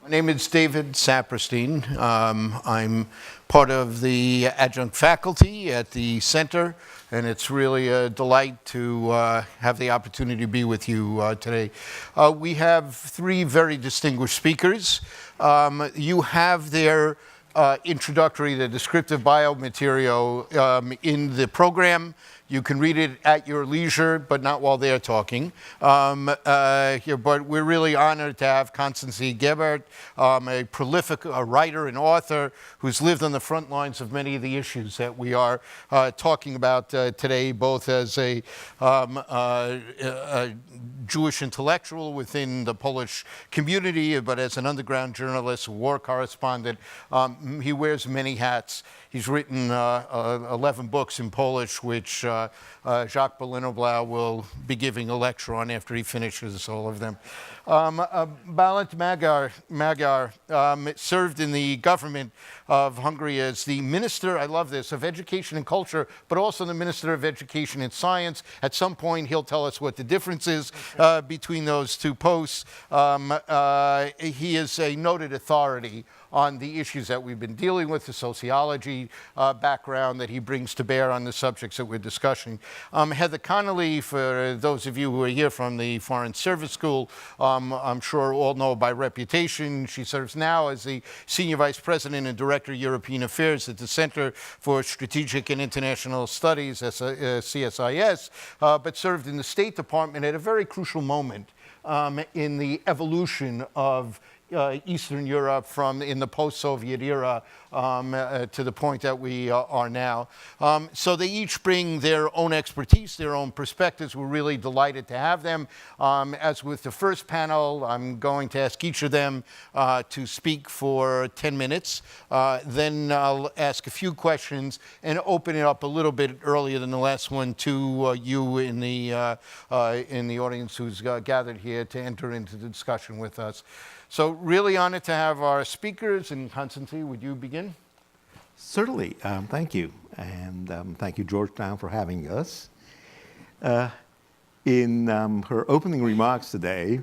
My name is David Saperstein. I'm part of the adjunct faculty at the center, and it's really a delight to have the opportunity to be with you today. We have three very distinguished speakers. You have their introductory, the descriptive bio material in the program. You can read it at your leisure, but not while they're talking. But we're really honored to have Konstanty Gebert, a prolific writer and author who's lived on the front lines of many of the issues that we are talking about today, both as a Jewish intellectual within the Polish community, but as an underground journalist, war correspondent. He wears many hats. He's written 11 books in Polish, which Jacques Bálint will be giving a lecture on after he finishes all of them. Bálint Magyar served in the government of Hungary as the Minister, I love this, of Education and Culture, but also the Minister of Education and Science. At some point, he'll tell us what the difference is between those two posts. He is a noted authority on the issues that we've been dealing with, the sociology background that he brings to bear on the subjects that we're discussing. Heather Connelly, for those of you who are here from the Foreign Service School, I'm sure all know by reputation. She serves now as the Senior Vice President and Director of European Affairs at the Center for Strategic and International Studies, CSIS, but served in the State Department at a very crucial moment in the evolution of Eastern Europe from in the post-Soviet era to the point that we are now. So they each bring their own expertise, their own perspectives. We're really delighted to have them. As with the first panel, I'm going to ask each of them to speak for 10 minutes. Then I'll ask a few questions and open it up a little bit earlier than the last one to you in the audience who's gathered here to enter into the discussion with us. So really honored to have our speakers. And Konstanty, would you begin? Certainly. Thank you. And thank you, Georgetown, for having us. In her opening remarks today,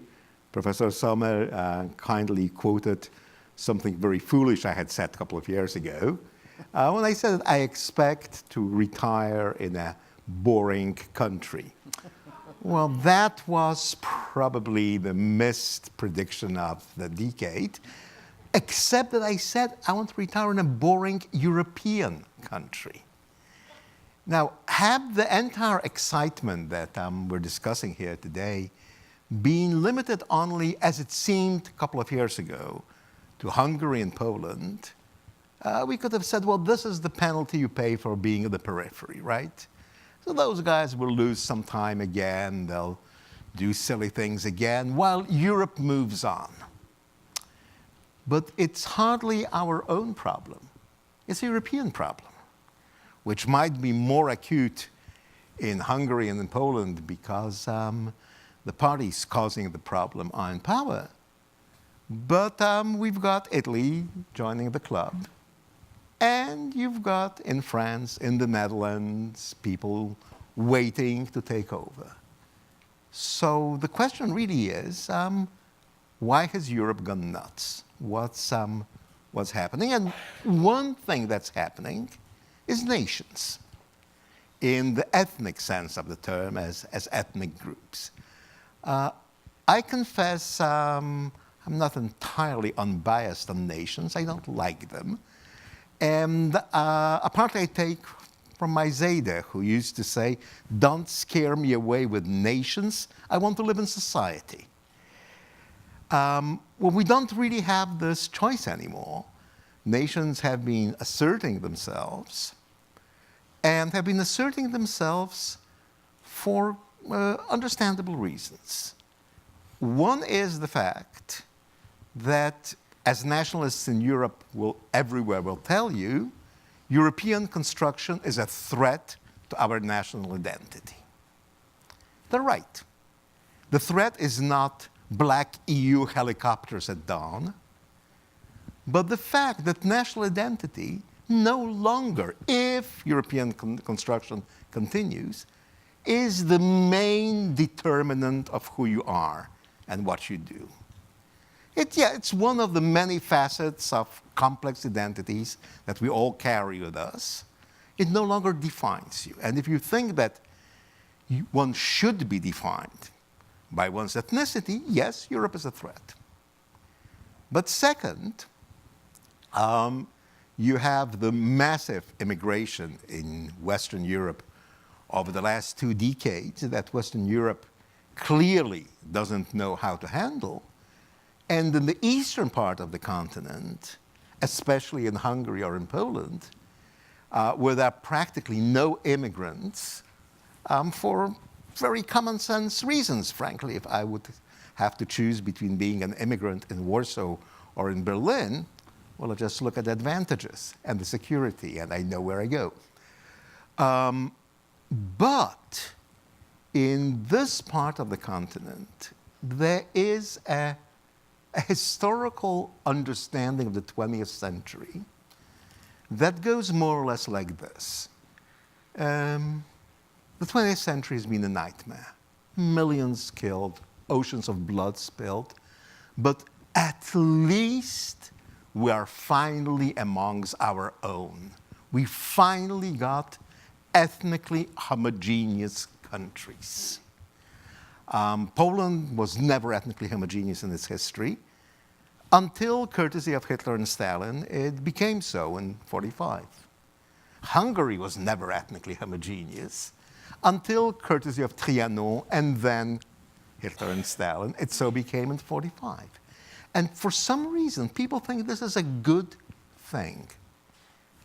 Professor Sommer kindly quoted something very foolish I had said a couple of years ago when I said that I expect to retire in a boring country. Well, that was probably the missed prediction of the decade, except that I said I want to retire in a boring European country. Now, had the entire excitement that we're discussing here today been limited only, as it seemed a couple of years ago, to Hungary and Poland, we could have said, well, this is the penalty you pay for being in the periphery, right? So those guys will lose some time again, they'll do silly things again, while Europe moves on. But it's hardly our own problem. It's a European problem, which might be more acute in Hungary and in Poland because the parties causing the problem are in power. But we've got Italy joining the club. And you've got in France, in the Netherlands, people waiting to take over. So the question really is, why has Europe gone nuts? What's happening? And one thing that's happening is nations, in the ethnic sense of the term, as ethnic groups. I confess I'm not entirely unbiased on nations. I don't like them. And apparently I take from my Zayde, who used to say, don't scare me away with nations, I want to live in society. Well, we don't really have this choice anymore. Nations have been asserting themselves, and have been asserting themselves for understandable reasons. One is the fact that, as nationalists in Europe everywhere will tell you, European construction is a threat to our national identity. They're right. The threat is not black EU helicopters at dawn, but the fact that national identity no longer, if European construction continues, is the main determinant of who you are and what you do. It's one of the many facets of complex identities that we all carry with us. It no longer defines you. And if you think that one should be defined by one's ethnicity, yes, Europe is a threat. But second, you have the massive immigration in Western Europe over the last 2 decades that Western Europe clearly doesn't know how to handle. And in the eastern part of the continent, especially in Hungary or in Poland, where there are practically no immigrants, for very common sense reasons, frankly. If I would have to choose between being an immigrant in Warsaw or in Berlin, well, I just look at the advantages and the security, and I know where I go. But in this part of the continent, there is a historical understanding of the 20th century that goes more or less like this. The 20th century has been a nightmare. Millions killed, oceans of blood spilled, but at least we are finally amongst our own. We finally got ethnically homogeneous countries. Poland was never ethnically homogeneous in its history. Until, courtesy of Hitler and Stalin, it became so in 1945. Hungary was never ethnically homogeneous. Until, courtesy of Trianon and then Hitler and Stalin, it so became in 1945. And for some reason, people think this is a good thing.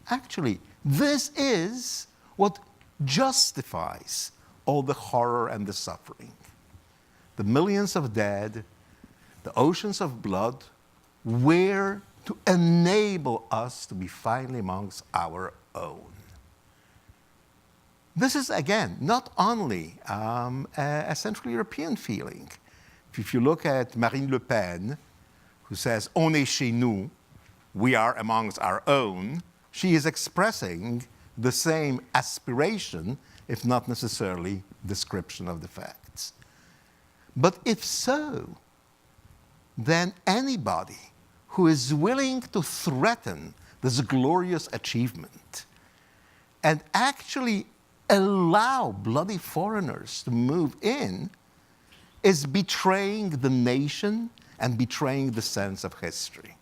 Actually, this is what justifies all the horror and the suffering. The millions of dead, the oceans of blood, were to enable us to be finally amongst our own. This is, again, not only a Central European feeling. If you look at Marine Le Pen, who says, "On est chez nous," we are amongst our own, she is expressing the same aspiration, if not necessarily description of the facts. But if so, then anybody who is willing to threaten this glorious achievement and actually allow bloody foreigners to move in is betraying the nation and betraying the sense of history.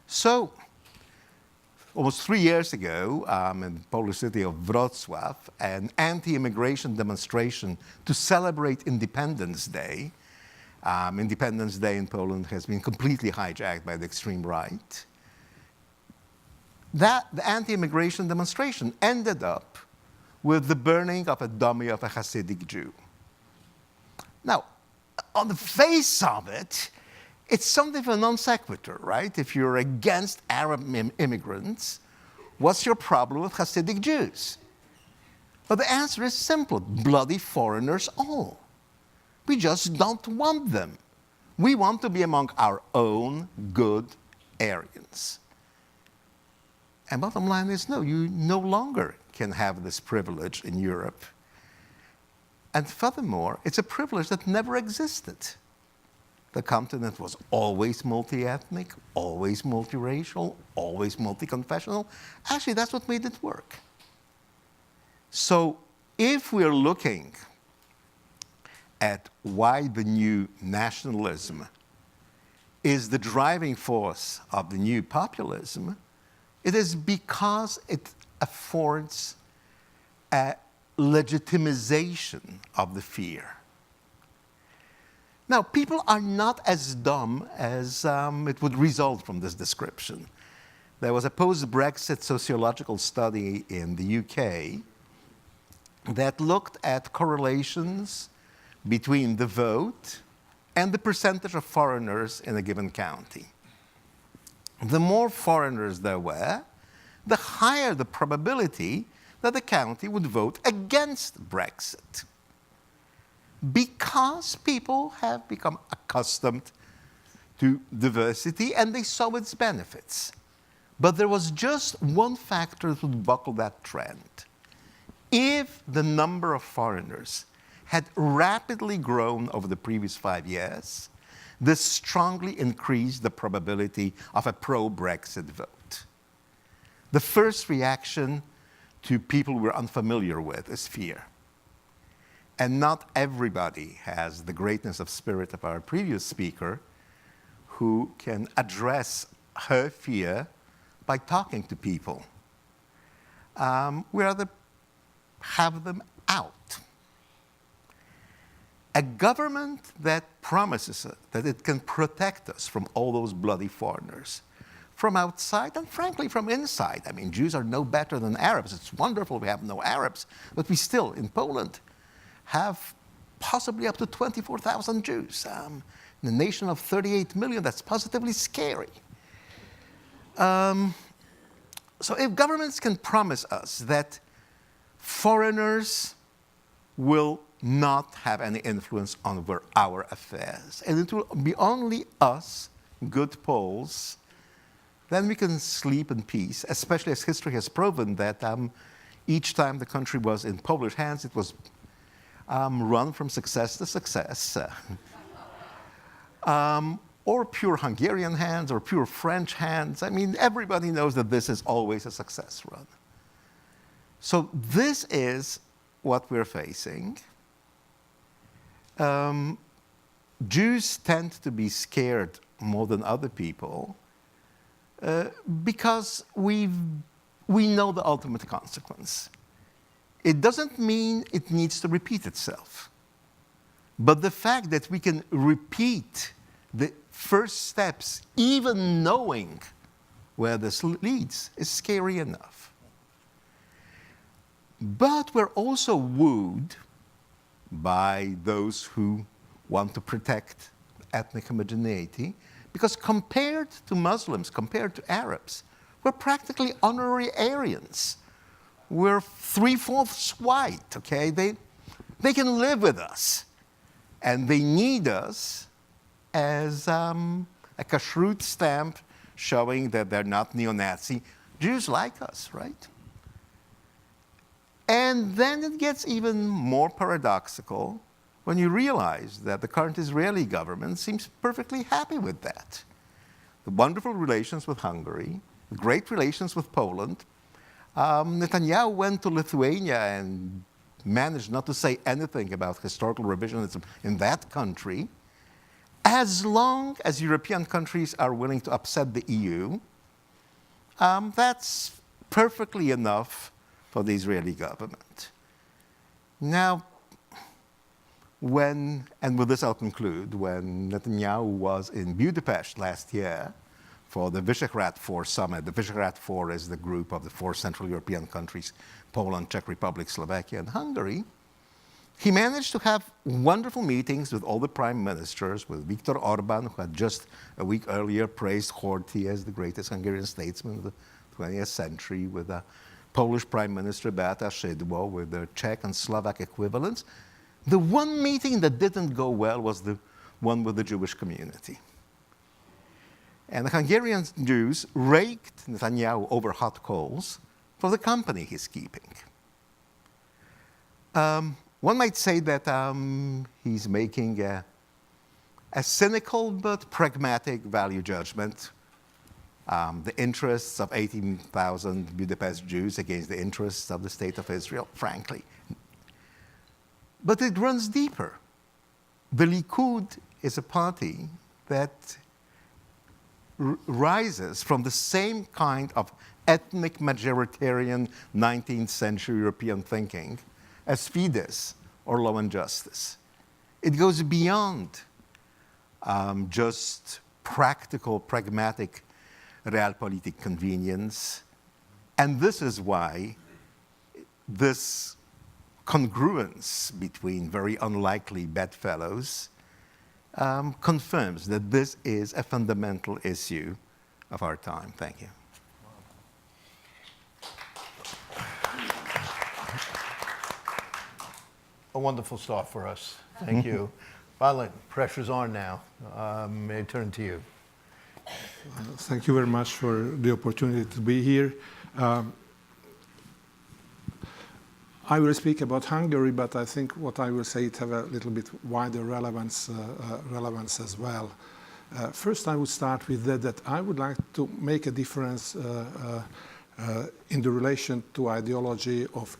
So, almost 3 years ago, in the Polish city of Wrocław, an anti-immigration demonstration to celebrate Independence Day. Independence Day in Poland has been completely hijacked by the extreme right. The anti-immigration demonstration ended up with the burning of a dummy of a Hasidic Jew. Now, on the face of it, it's something of a non sequitur, right? If you're against Arab immigrants, what's your problem with Hasidic Jews? But the answer is simple: bloody foreigners all. We just don't want them. We want to be among our own good Aryans. And bottom line is, no, you no longer can have this privilege in Europe. And furthermore, it's a privilege that never existed. The continent was always multi-ethnic, always multiracial, always multi-confessional. Actually, that's what made it work. So if we're looking at why the new nationalism is the driving force of the new populism, it is because it affords a legitimization of the fear. Now, people are not as dumb as it would result from this description. There was a post-Brexit sociological study in the UK that looked at correlations between the vote and the percentage of foreigners in a given county. The more foreigners there were, the higher the probability that the county would vote against Brexit. Because people have become accustomed to diversity and they saw its benefits. But there was just one factor that would buckle that trend. If the number of foreigners had rapidly grown over the previous 5 years, this strongly increased the probability of a pro-Brexit vote. The first reaction to people we're unfamiliar with is fear. And not everybody has the greatness of spirit of our previous speaker, who can address her fear by talking to people. We rather have them out. A government that promises that it can protect us from all those bloody foreigners, from outside and frankly from inside. I mean, Jews are no better than Arabs. It's wonderful we have no Arabs, but we still, in Poland, have possibly up to 24,000 Jews. In a nation of 38 million, that's positively scary. So if governments can promise us that foreigners will not have any influence over our affairs, and it will be only us, good Poles, then we can sleep in peace, especially as history has proven that each time the country was in Polish hands, it was run from success to success. Or pure Hungarian hands, or pure French hands. I mean, everybody knows that this is always a success run. So this is what we're facing. Jews tend to be scared more than other people because we know the ultimate consequence. It doesn't mean it needs to repeat itself. But the fact that we can repeat the first steps, even knowing where this leads, is scary enough. But we're also wooed by those who want to protect ethnic homogeneity, because compared to Muslims, compared to Arabs, we're practically honorary Aryans. We're 3/4 white, okay? They can live with us. And they need us as a kashrut stamp showing that they're not neo-Nazi. Jews like us, right? And then it gets even more paradoxical when you realize that the current Israeli government seems perfectly happy with that. The wonderful relations with Hungary, the great relations with Poland. Netanyahu went to Lithuania and managed not to say anything about historical revisionism in that country. As long as European countries are willing to upset the EU, that's perfectly enough for the Israeli government. Now, and with this I'll conclude, when Netanyahu was in Budapest last year for the Visegrad 4 summit, the Visegrad 4 is the group of the 4 Central European countries, Poland, Czech Republic, Slovakia, and Hungary, he managed to have wonderful meetings with all the prime ministers, with Viktor Orban, who had just a week earlier praised Horthy as the greatest Hungarian statesman of the 20th century, with the Polish Prime Minister Beata Szydło, with their Czech and Slovak equivalents. The one meeting that didn't go well was the one with the Jewish community. And the Hungarian Jews raked Netanyahu over hot coals for the company he's keeping. One might say that he's making a cynical but pragmatic value judgment. The interests of 18,000 Budapest Jews against the interests of the State of Israel, frankly. But it runs deeper. The Likud is a party that rises from the same kind of ethnic majoritarian 19th century European thinking as Fidesz or Law and Justice. It goes beyond just practical, pragmatic realpolitik convenience. And this is why this congruence between very unlikely bedfellows confirms that this is a fundamental issue of our time. Thank you. A wonderful start for us. Thank you. Bálint, pressure's on now. May I turn to you? Thank you very much for the opportunity to be here. I will speak about Hungary, but I think what I will say it have a little bit wider relevance as well. First, I would start with that I would like to make a difference in the relation to ideology of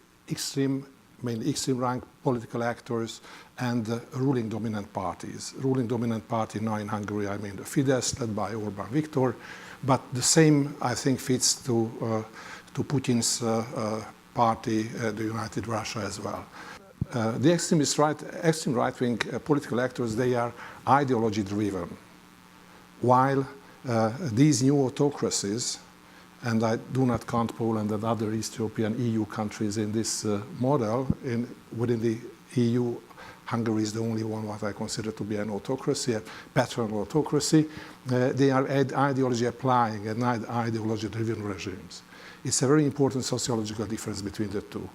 mainly extreme-right political actors and ruling dominant parties. Ruling dominant party now in Hungary, I mean the Fidesz, led by Orbán Viktor, but the same, I think, fits to Putin's party, the United Russia, as well. The extreme right-wing political actors, they are ideology-driven, while these new autocracies, and I do not count Poland and other East European EU countries in this model. Within the EU, Hungary is the only one what I consider to be an autocracy, a patronal autocracy. They are ideology applying and ideology-driven regimes. It's a very important sociological difference between the two.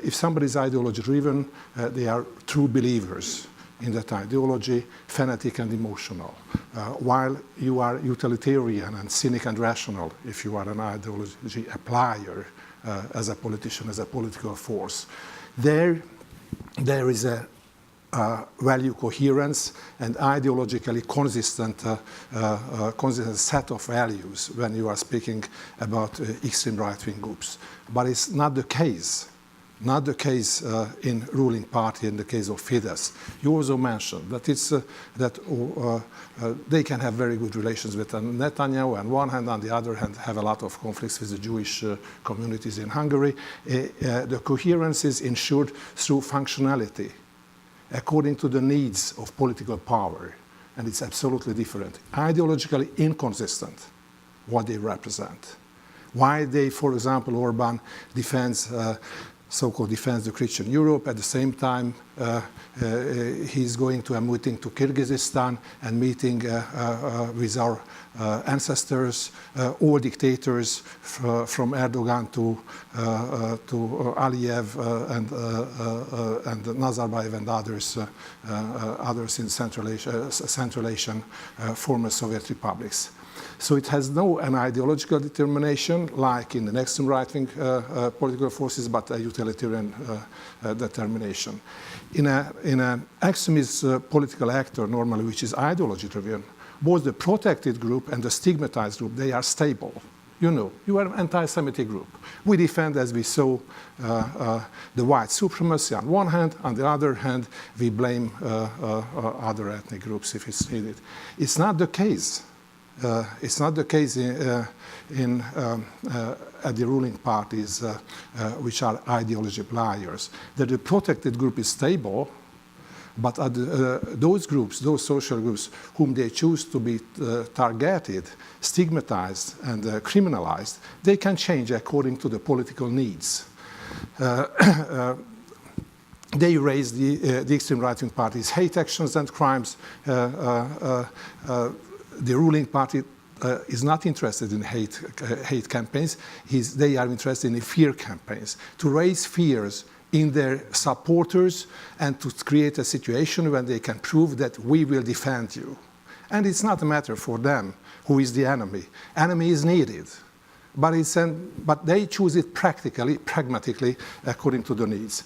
If somebody is ideology-driven, they are true believers in that ideology, fanatic and emotional, while you are utilitarian and cynic and rational if you are an ideology applier as a politician, as a political force. There is a value coherence and ideologically consistent set of values when you are speaking about extreme right-wing groups. But it's not the case. Not the case in ruling party in the case of Fidesz. You also mentioned that they can have very good relations with Netanyahu on one hand, on the other hand have a lot of conflicts with the Jewish communities in Hungary. The coherence is ensured through functionality, according to the needs of political power, and it's absolutely different. Ideologically inconsistent, what they represent. Why they, for example, Orbán defends so-called defends the Christian Europe. At the same time, he's going to a meeting to Kyrgyzstan and meeting with our ancestors, all dictators from Erdogan to Aliyev and Nazarbayev and others in Central Asian former Soviet republics. So it has an ideological determination, like in the extreme right-wing political forces, but a utilitarian determination. In an extremist political actor, normally, which is ideology-driven, both the protected group and the stigmatized group, they are stable. You are an anti-Semitic group. We defend, as we saw, the white supremacy on one hand. On the other hand, we blame other ethnic groups if it's needed. It's not the case. It's not the case at the ruling parties, which are ideology pliers. That the protected group is stable, but those groups, those social groups, whom they choose to be targeted, stigmatized, and criminalized, they can change according to the political needs. They raise the extreme right-wing parties' hate actions and crimes. The ruling party is not interested in hate campaigns. They are interested in fear campaigns, to raise fears in their supporters and to create a situation when they can prove that we will defend you. And it's not a matter for them who is the enemy. Enemy is needed, but they choose it pragmatically, according to the needs.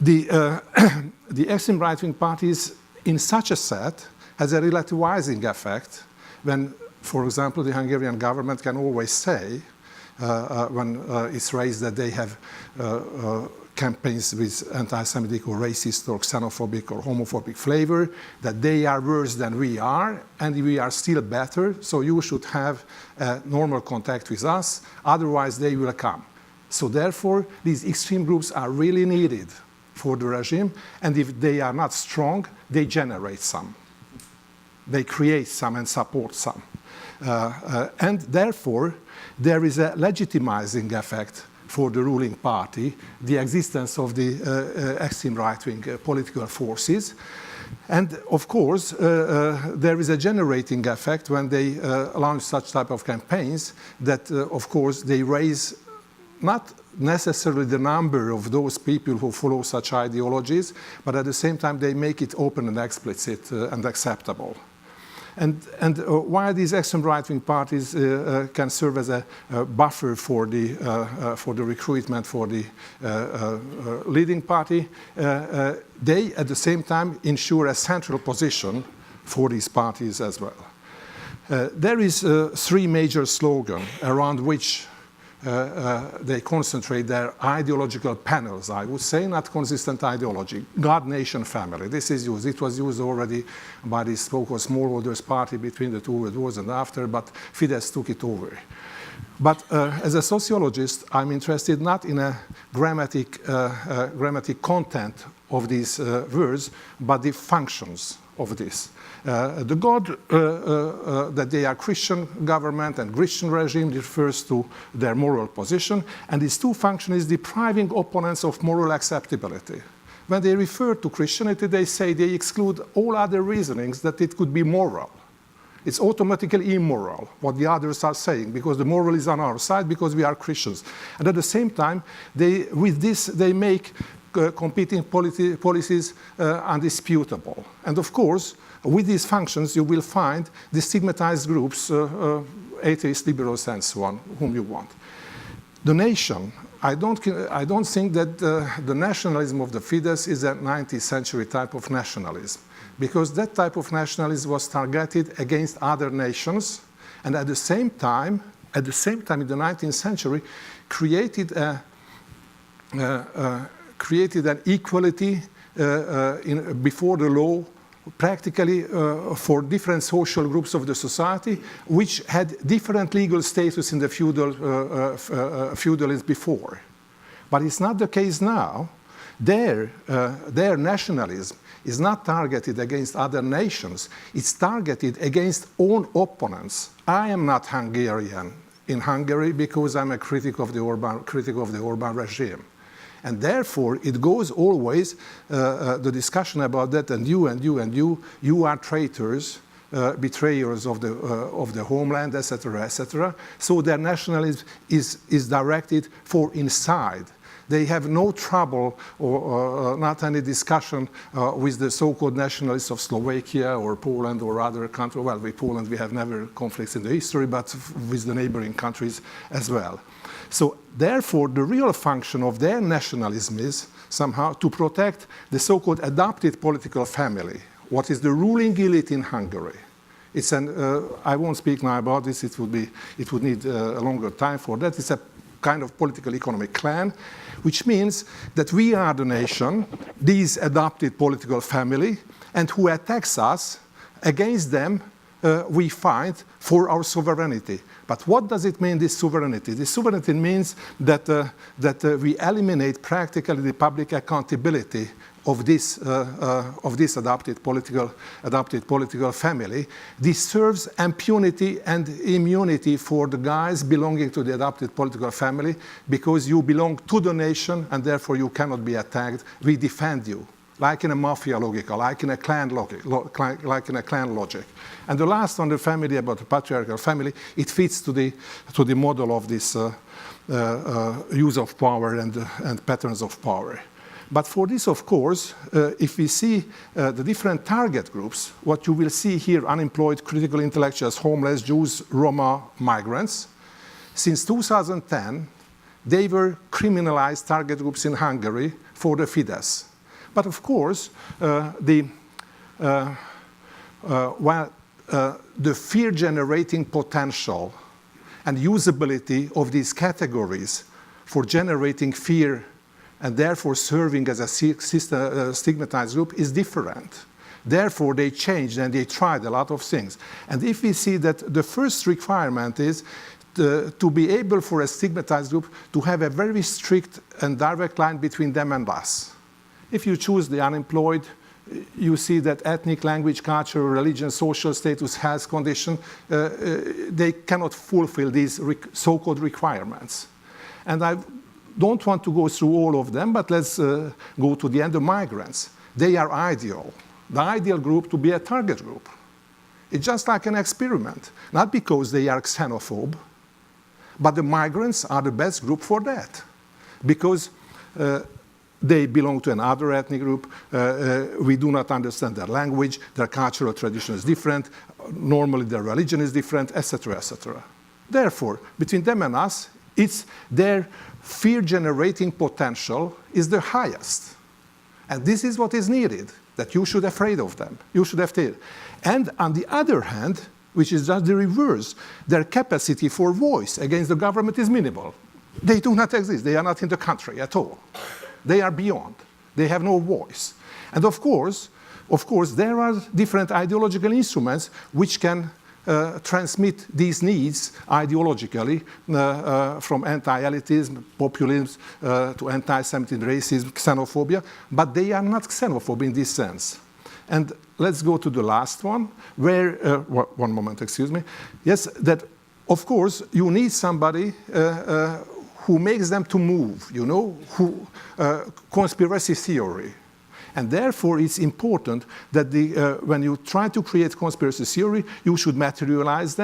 The extreme right-wing parties in such a set has a relativizing effect when, for example, the Hungarian government can always say, when it's raised that they have campaigns with anti-Semitic or racist or xenophobic or homophobic flavor, that they are worse than we are, and we are still better, so you should have normal contact with us, otherwise they will come. So therefore, these extreme groups are really needed for the regime, and if they are not strong, they generate some. They create some and support some. And therefore, there is a legitimizing effect for the ruling party, the existence of the extreme right-wing political forces. And of course, there is a generating effect when they launch such type of campaigns that, of course, they raise not necessarily the number of those people who follow such ideologies, but at the same time, they make it open and explicit and acceptable. And while these extreme right-wing parties can serve as a buffer for the recruitment for the leading party, they at the same time ensure a central position for these parties as well. There is three major slogans around which they concentrate their ideological panels, I would say, not consistent ideology. God, nation, family. This is used. It was used already by the so-called smallholders party between the two world wars and after, but Fidesz took it over. But as a sociologist, I'm interested not in a grammatic content of these words, but the functions of this. The God that they are Christian government and Christian regime refers to their moral position, and these two functions is depriving opponents of moral acceptability. When they refer to Christianity, they say they exclude all other reasonings that it could be moral. It's automatically immoral, what the others are saying, because the moral is on our side, because we are Christians. And at the same time, with this, they make competing policies undisputable. And of course, with these functions, you will find the stigmatized groups, atheists, liberals, and so on, whom you want. The nation, I don't think that the nationalism of the Fidesz is a 19th century type of nationalism, because that type of nationalism was targeted against other nations, and at the same time in the 19th century, created an equality before the law, practically for different social groups of the society, which had different legal status in the feudalism before. But it's not the case now. Their nationalism is not targeted against other nations. It's targeted against own opponents. I am not Hungarian in Hungary because I'm a critic of the Orbán regime. And therefore, it goes always, the discussion about that, and you are traitors, betrayers of the homeland, etc., etc. So their nationalism is directed for inside. They have no trouble or not any discussion with the so-called nationalists of Slovakia or Poland or other countries. Well, with Poland we have never conflicts in the history, but with the neighboring countries as well. So therefore, the real function of their nationalism is somehow to protect the so-called adopted political family, what is the ruling elite in Hungary. It's I won't speak now about this, it would need a longer time for that. It's a kind of political economic clan, which means that we are the nation, this adopted political family, and who attacks us, against them we fight for our sovereignty. But what does it mean, this sovereignty? This sovereignty means that we eliminate practically the public accountability of this adopted political family. This serves impunity and immunity for the guys belonging to the adopted political family, because you belong to the nation and therefore you cannot be attacked. We defend you, like in a mafia logic, like in a clan logic, And the last one, the family, about the patriarchal family, it fits to the model of this use of power and patterns of power. But for this, of course, if we see the different target groups, what you will see here, unemployed, critical intellectuals, homeless, Jews, Roma, migrants. Since 2010, they were criminalized target groups in Hungary for the Fidesz. But of course, the fear-generating potential and usability of these categories for generating fear and therefore serving as a stigmatized group is different. Therefore, they changed and they tried a lot of things. And if we see that the first requirement is to be able for a stigmatized group to have a very strict and direct line between them and us. If you choose the unemployed, you see that ethnic, language, culture, religion, social status, health condition, they cannot fulfill these so-called requirements. And I don't want to go through all of them, but let's go to the end of migrants. They are ideal. The ideal group to be a target group. It's just like an experiment, not because they are xenophobe, but the migrants are the best group for that. Because they belong to another ethnic group, we do not understand their language, their cultural tradition is different, normally their religion is different, etc., etc. Therefore, between them and us, it's their fear-generating potential is the highest. And this is what is needed, that you should be afraid of them. You should have fear. And on the other hand, which is just the reverse, their capacity for voice against the government is minimal. They do not exist. They are not in the country at all. They are beyond. They have no voice. And of course, there are different ideological instruments which can transmit these needs ideologically from anti-elitism, populism, to anti-Semitism, racism, xenophobia, but they are not xenophobe in this sense. And let's go to the last one, where, one moment, excuse me. Yes, that of course you need somebody who makes them to move, you know, conspiracy theory. And therefore, it's important that when you try to create conspiracy theory, you should materialize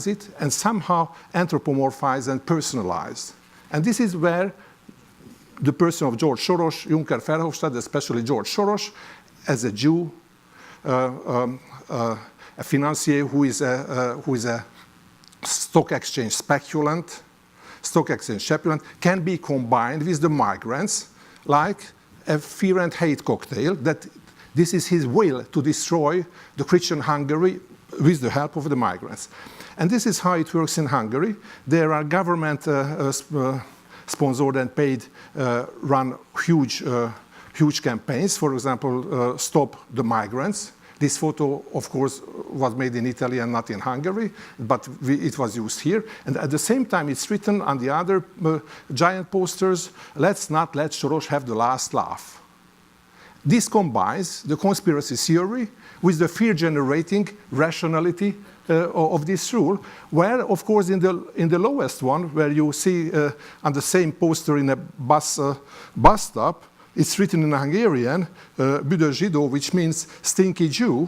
it, and somehow anthropomorphize and personalize. And this is where the person of George Soros, Juncker, Verhofstadt, especially George Soros, as a Jew, a financier who is a stock exchange speculant, can be combined with the migrants like a fear and hate cocktail, that this is his will to destroy the Christian Hungary with the help of the migrants. And this is how it works in Hungary. There are government sponsored and paid, run huge campaigns. For example, Stop the Migrants. This photo, of course, was made in Italy and not in Hungary, but it was used here. And at the same time, it's written on the other giant posters, let's not let Soros have the last laugh. This combines the conspiracy theory with the fear-generating rationality of this rule, where, of course, in the lowest one, where you see on the same poster in a bus stop, it's written in Hungarian, büdös zsidó, which means stinky Jew.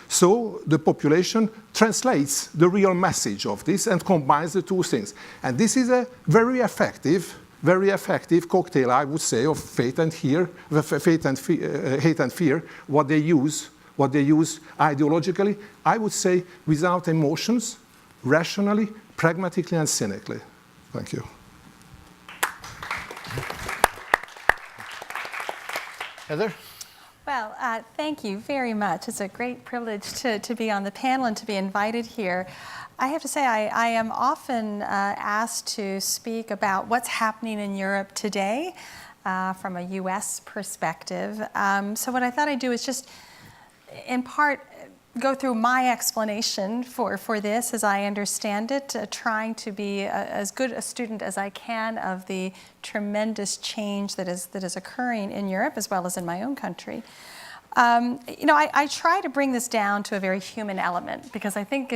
So the population translates the real message of this and combines the two things. And this is a very effective cocktail, I would say, of hate and fear, what they use ideologically, I would say, without emotions, rationally, pragmatically, and cynically. Thank you. Heather? Well, thank you very much. It's a great privilege to be on the panel and to be invited here. I have to say, I am often asked to speak about what's happening in Europe today from a U.S. perspective. So what I thought I'd do is just, in part, go through my explanation for this as I understand it, trying to be as good a student as I can of the tremendous change that is occurring in Europe as well as in my own country. You know, I try to bring this down to a very human element, because I think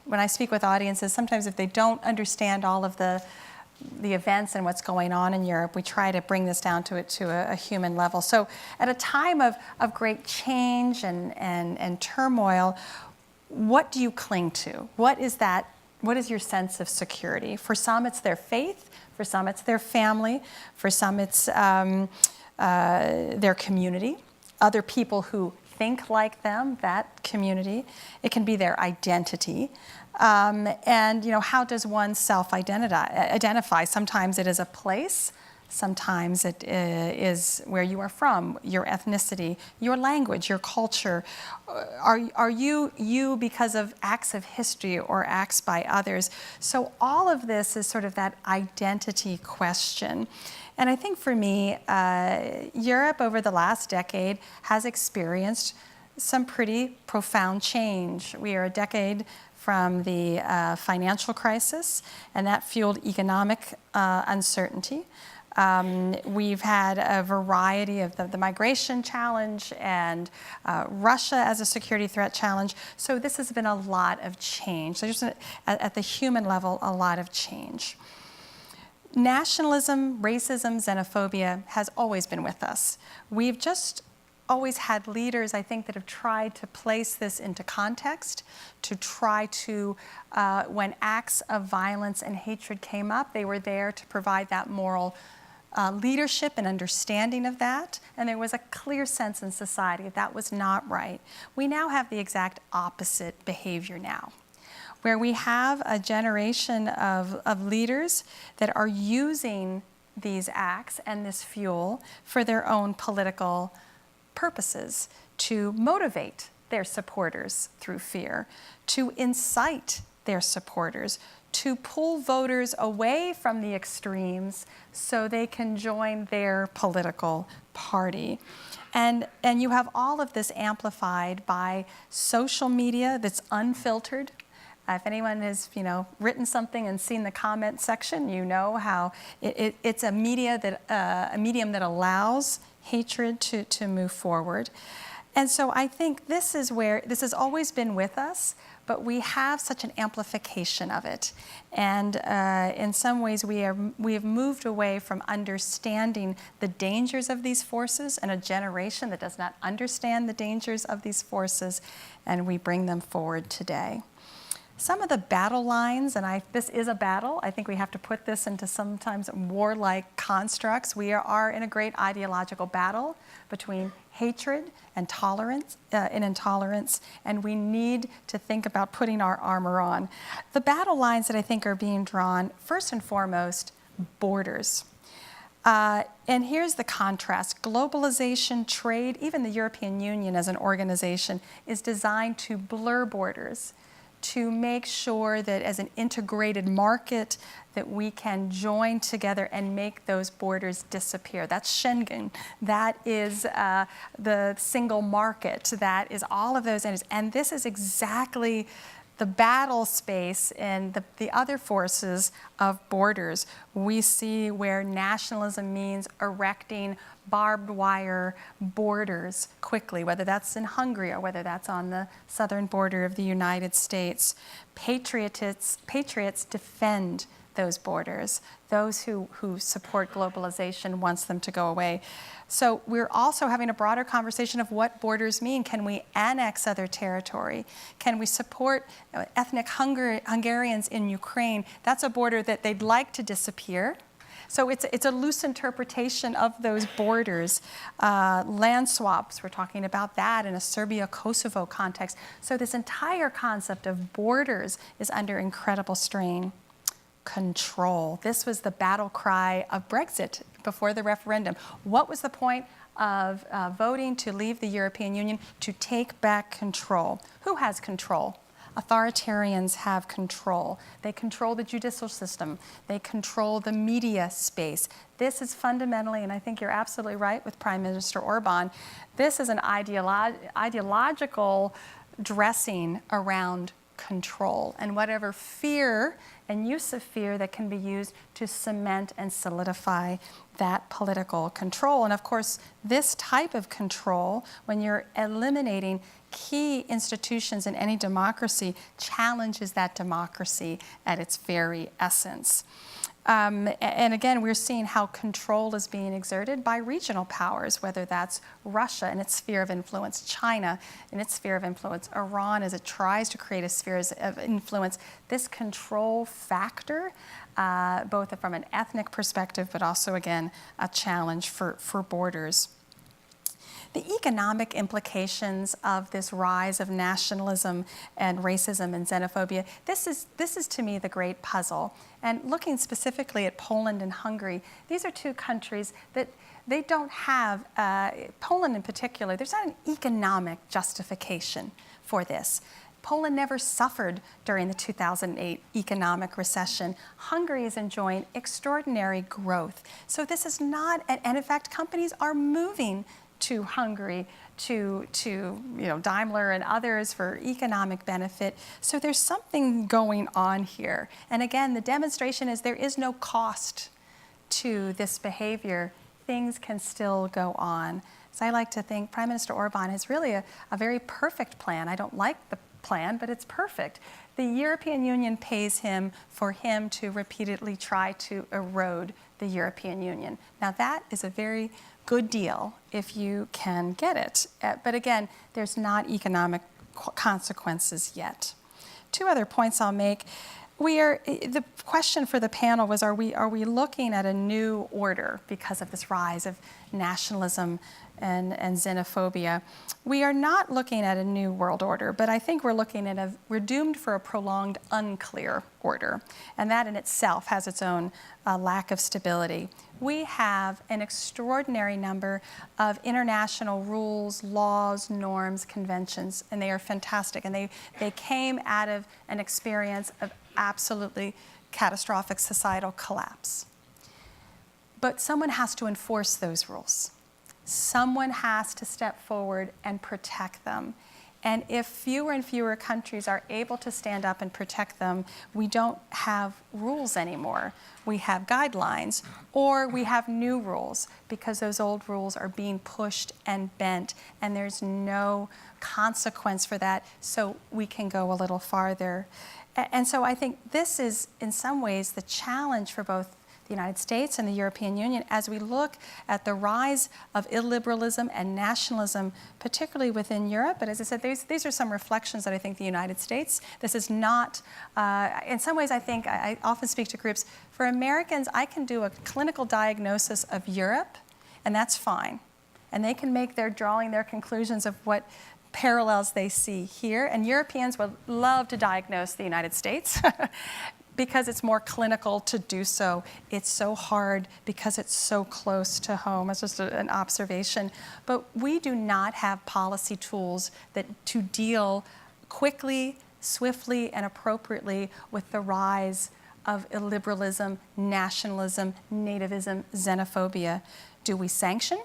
when I speak with audiences, sometimes if they don't understand all of the events and what's going on in Europe, we try to bring this down to a human level. So at a time of great change and turmoil, what do you cling to? What is your sense of security? For some, it's their faith. For some, it's their family. For some, it's their community, other people who think like them, that community. It can be their identity. And you know, how does one self-identify? Sometimes it is a place, sometimes it is where you are from, your ethnicity, your language, your culture. Are you because of acts of history or acts by others? So all of this is sort of that identity question. And I think for me, Europe over the last decade has experienced some pretty profound change. We are a decade from the financial crisis, and that fueled economic uncertainty. We've had a variety of the migration challenge and Russia as a security threat challenge. So this has been a lot of change. So just at the human level, a lot of change. Nationalism, racism, xenophobia has always been with us. We've just always had leaders, I think, that have tried to place this into context, to try to, when acts of violence and hatred came up, they were there to provide that moral leadership and understanding of that, and there was a clear sense in society that was not right. We now have the exact opposite behavior now, where we have a generation of leaders that are using these acts and this fuel for their own political purposes, to motivate their supporters through fear, to incite their supporters, to pull voters away from the extremes so they can join their political party. And you have all of this amplified by social media that's unfiltered. If anyone has, written something and seen the comment section, you know how it's a medium that allows hatred to move forward. And so I think this is where this has always been with us, but we have such an amplification of it. And in some ways we have moved away from understanding the dangers of these forces, and a generation that does not understand the dangers of these forces, and we bring them forward today. Some of the battle lines, and this is a battle, I think we have to put this into sometimes warlike constructs. We are in a great ideological battle between hatred and tolerance and intolerance, and we need to think about putting our armor on. The battle lines that I think are being drawn, first and foremost, borders. And here's the contrast. Globalization, trade, even the European Union as an organization is designed to blur borders, to make sure that as an integrated market that we can join together and make those borders disappear. That's Schengen. That is the single market. That is all of those entities. And this is exactly the battle space and the other forces of borders. We see where nationalism means erecting barbed wire borders quickly, whether that's in Hungary or whether that's on the southern border of the United States. Patriots defend those borders. Those who support globalization wants them to go away. So we're also having a broader conversation of what borders mean. Can we annex other territory? Can we support ethnic Hungarians in Ukraine? That's a border that they'd like to disappear. So it's a loose interpretation of those borders. Land swaps, we're talking about that in a Serbia-Kosovo context. So this entire concept of borders is under incredible strain. Control. This was the battle cry of Brexit before the referendum. What was the point of voting to leave the European Union? To take back control. Who has control? Authoritarians have control. They control the judicial system. They control the media space. This is fundamentally, and I think you're absolutely right with Prime Minister Orban, this is an ideological dressing around control and whatever fear and use of fear that can be used to cement and solidify that political control. And of course, this type of control, when you're eliminating key institutions in any democracy, challenges that democracy at its very essence. And again, we're seeing how control is being exerted by regional powers, whether that's Russia in its sphere of influence, China in its sphere of influence, Iran as it tries to create a sphere of influence. This control factor, both from an ethnic perspective, but also, again, a challenge for borders. The economic implications of this rise of nationalism and racism and xenophobia, this is to me the great puzzle. And looking specifically at Poland and Hungary, these are two countries that they don't have, Poland in particular, there's not an economic justification for this. Poland never suffered during the 2008 economic recession. Hungary is enjoying extraordinary growth. So this is not, and in fact, companies are moving to Hungary, to Daimler and others for economic benefit. So there's something going on here. And again, the demonstration is there is no cost to this behavior. Things can still go on. So I like to think Prime Minister Orban has really a very perfect plan. I don't like the plan, but it's perfect. The European Union pays him for him to repeatedly try to erode the European Union. Now that is a very good deal if you can get it. But again, there's not economic consequences yet. Two other points I'll make. The question for the panel was, are we looking at a new order because of this rise of nationalism and xenophobia? We are not looking at a new world order, but I think we're doomed for a prolonged unclear order, and that in itself has its own lack of stability. We have an extraordinary number of international rules, laws, norms, conventions, and they are fantastic, and they came out of an experience of absolutely catastrophic societal collapse. But someone has to enforce those rules. Someone has to step forward and protect them. And if fewer and fewer countries are able to stand up and protect them, we don't have rules anymore. We have guidelines, or we have new rules, because those old rules are being pushed and bent, and there's no consequence for that, so we can go a little farther. And so I think this is, in some ways, the challenge for both the United States and the European Union as we look at the rise of illiberalism and nationalism, particularly within Europe. But as I said, these are some reflections that I think the United States, this is not, in some ways I often speak to groups, for Americans, I can do a clinical diagnosis of Europe, and that's fine. And they can make drawing their conclusions of what parallels they see here. And Europeans would love to diagnose the United States because it's more clinical to do so. It's so hard because it's so close to home. It's just an observation. But we do not have policy tools to deal quickly, swiftly, and appropriately with the rise of illiberalism, nationalism, nativism, xenophobia. Do we sanction?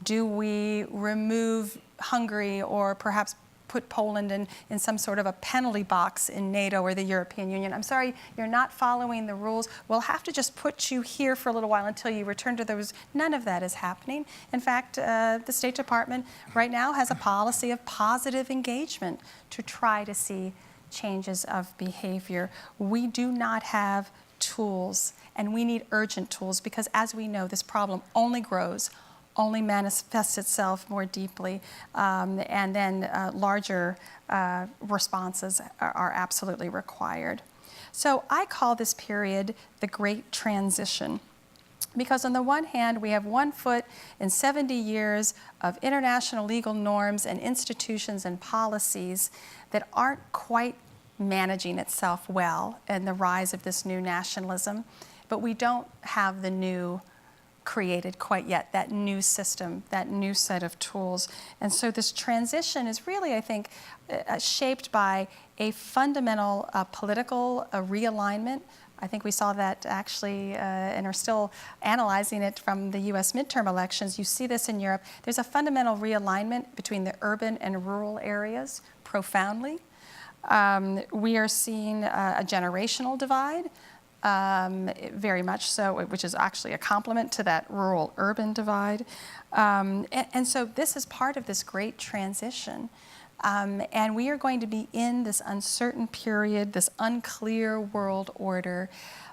Do we remove Hungary, or perhaps put Poland in some sort of a penalty box in NATO or the European Union? I'm sorry, you're not following the rules. We'll have to just put you here for a little while until you return to those. None of that is happening. In fact, the State Department right now has a policy of positive engagement to try to see changes of behavior. We do not have tools, and we need urgent tools, because as we know, this problem only grows, only manifests itself more deeply, and then larger responses are absolutely required. So I call this period the Great Transition, because on the one hand, we have one foot in 70 years of international legal norms and institutions and policies that aren't quite managing itself well in the rise of this new nationalism, but we don't have the new created quite yet, that new system, that new set of tools. And so this transition is really, I think, shaped by a fundamental political realignment. I think we saw that actually and are still analyzing it from the US midterm elections. You see this in Europe. There's a fundamental realignment between the urban and rural areas profoundly. We are seeing a generational divide. Very much so, which is actually a complement to that rural-urban divide. And so this is part of this great transition. And we are going to be in this uncertain period, this unclear world order.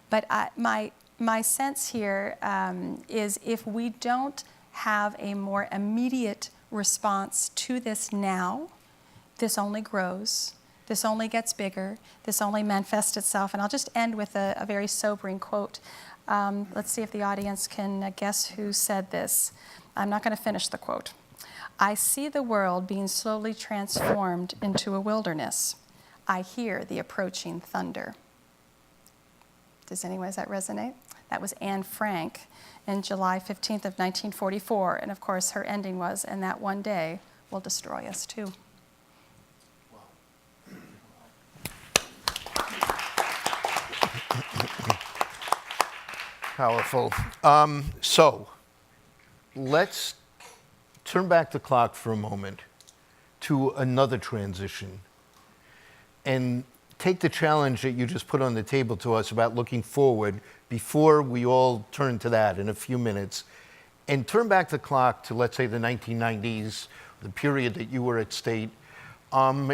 But my sense here is if we don't have a more immediate response to this now, this only grows. This only gets bigger. This only manifests itself. And I'll just end with a very sobering quote. Let's see if the audience can guess who said this. I'm not going to finish the quote. I see the world being slowly transformed into a wilderness. I hear the approaching thunder. Does that resonate? That was Anne Frank in July 15th of 1944. And of course, her ending was, and that one day will destroy us too. Powerful. So let's turn back the clock for a moment to another transition and take the challenge that you just put on the table to us about looking forward before we all turn to that in a few minutes, and turn back the clock to, let's say, the 1990s, the period that you were at State,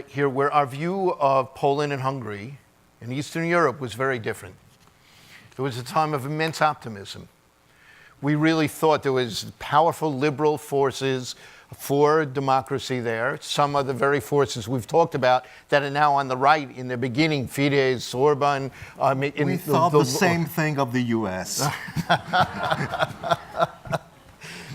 here where our view of Poland and Hungary and Eastern Europe was very different. It was a time of immense optimism. We really thought there was powerful liberal forces for democracy there. Some of the very forces we've talked about that are now on the right in the beginning, Fidesz, Orban. We thought the same thing of the U.S.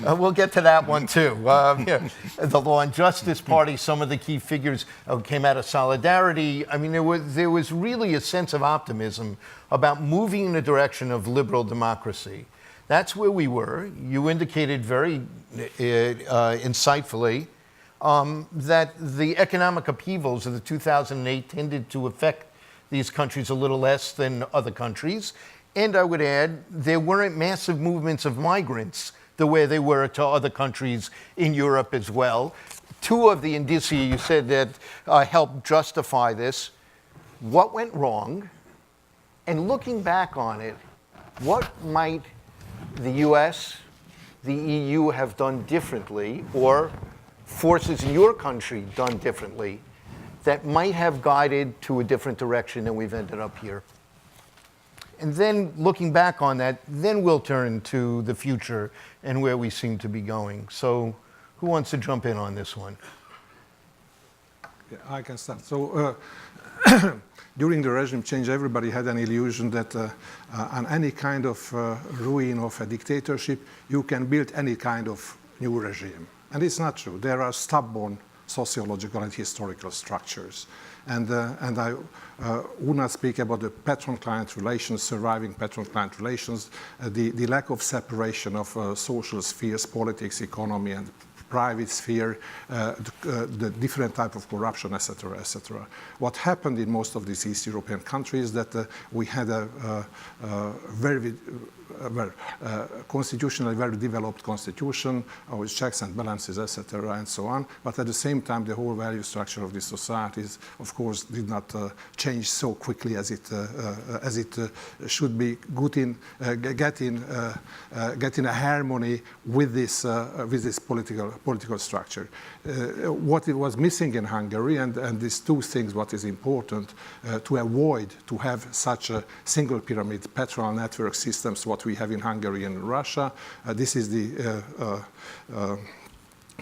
We'll get to that one too. The Law and Justice Party, some of the key figures came out of Solidarity. I mean, there was really a sense of optimism about moving in the direction of liberal democracy. That's where we were. You indicated very insightfully that the economic upheavals of the 2008 tended to affect these countries a little less than other countries. And I would add, there weren't massive movements of migrants the way they were to other countries in Europe as well. Two of the indicia you said that helped justify this. What went wrong? And looking back on it, what might the US, the EU have done differently, or forces in your country done differently, that might have guided to a different direction than we've ended up here? And then looking back on that, then we'll turn to the future and where we seem to be going. So who wants to jump in on this one? Yeah, I can start. So during the regime change, everybody had an illusion that on any kind of ruin of a dictatorship, you can build any kind of new regime. And it's not true. There are stubborn sociological and historical structures. And I would not speak about the patron-client relations, surviving patron-client relations, the lack of separation of social spheres, politics, economy, and private sphere, the different type of corruption, etc., etc. What happened in most of these East European countries that we had a very constitutionally very developed constitution with checks and balances, etc., and so on. But at the same time, the whole value structure of these societies, of course, did not change so quickly as it should be. Getting a harmony with this political structure. What it was missing in Hungary, and these two things, what is important to avoid to have such a single pyramid patronal network systems, what we have in Hungary and Russia. This is the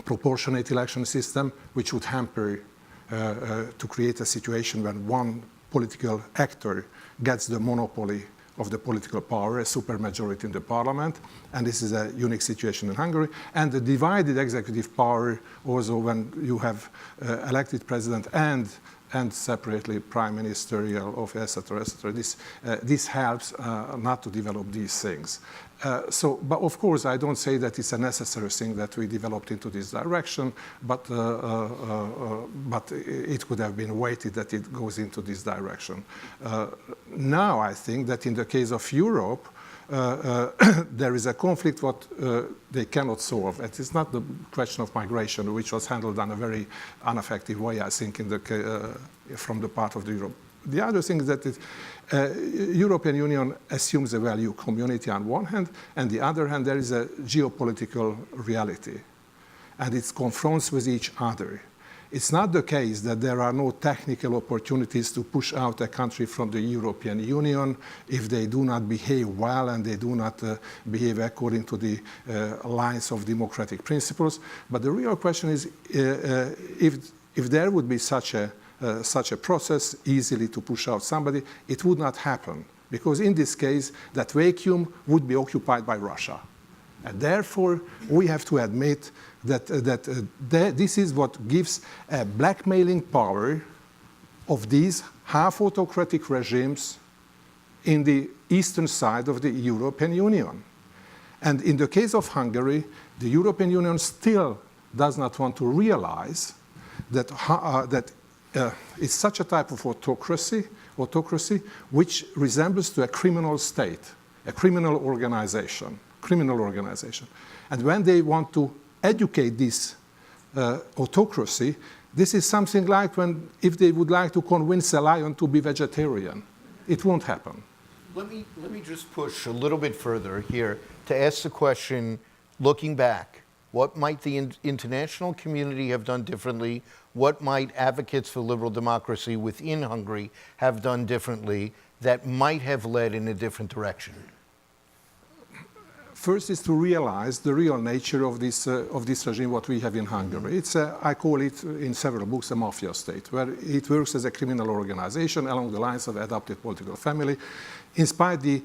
proportionate election system, which would hamper to create a situation when one political actor gets the monopoly of the political power, a supermajority in the parliament, and this is a unique situation in Hungary. And the divided executive power, also when you have elected president and separately prime ministerial office, etc., etc. This helps not to develop these things. But of course, I don't say that it's a necessary thing that we developed into this direction, but it could have been waited that it goes into this direction. Now I think that in the case of Europe, there is a conflict what they cannot solve. It is not the question of migration, which was handled in a very ineffective way, I think, from the part of the Europe. The other thing is that European Union assumes a value community on one hand, and the other hand, there is a geopolitical reality, and it confronts with each other. It's not the case that there are no technical opportunities to push out a country from the European Union if they do not behave well and they do not behave according to the lines of democratic principles. But the real question is if there would be such a process easily to push out somebody, it would not happen. Because in this case, that vacuum would be occupied by Russia. And therefore, we have to admit that this is what gives a blackmailing power of these half-autocratic regimes in the eastern side of the European Union. And in the case of Hungary, the European Union still does not want to realize that, it's such a type of autocracy which resembles to a criminal state, a criminal organization. And when they want to educate this autocracy, this is something like if they would like to convince a lion to be vegetarian. It won't happen. Let me just push a little bit further here to ask the question, looking back, what might the international community have done differently? What might advocates for liberal democracy within Hungary have done differently that might have led in a different direction? First is to realize the real nature of this regime, what we have in Hungary. It's, I call it in several books, a mafia state, where it works as a criminal organization along the lines of adopted political family. In spite the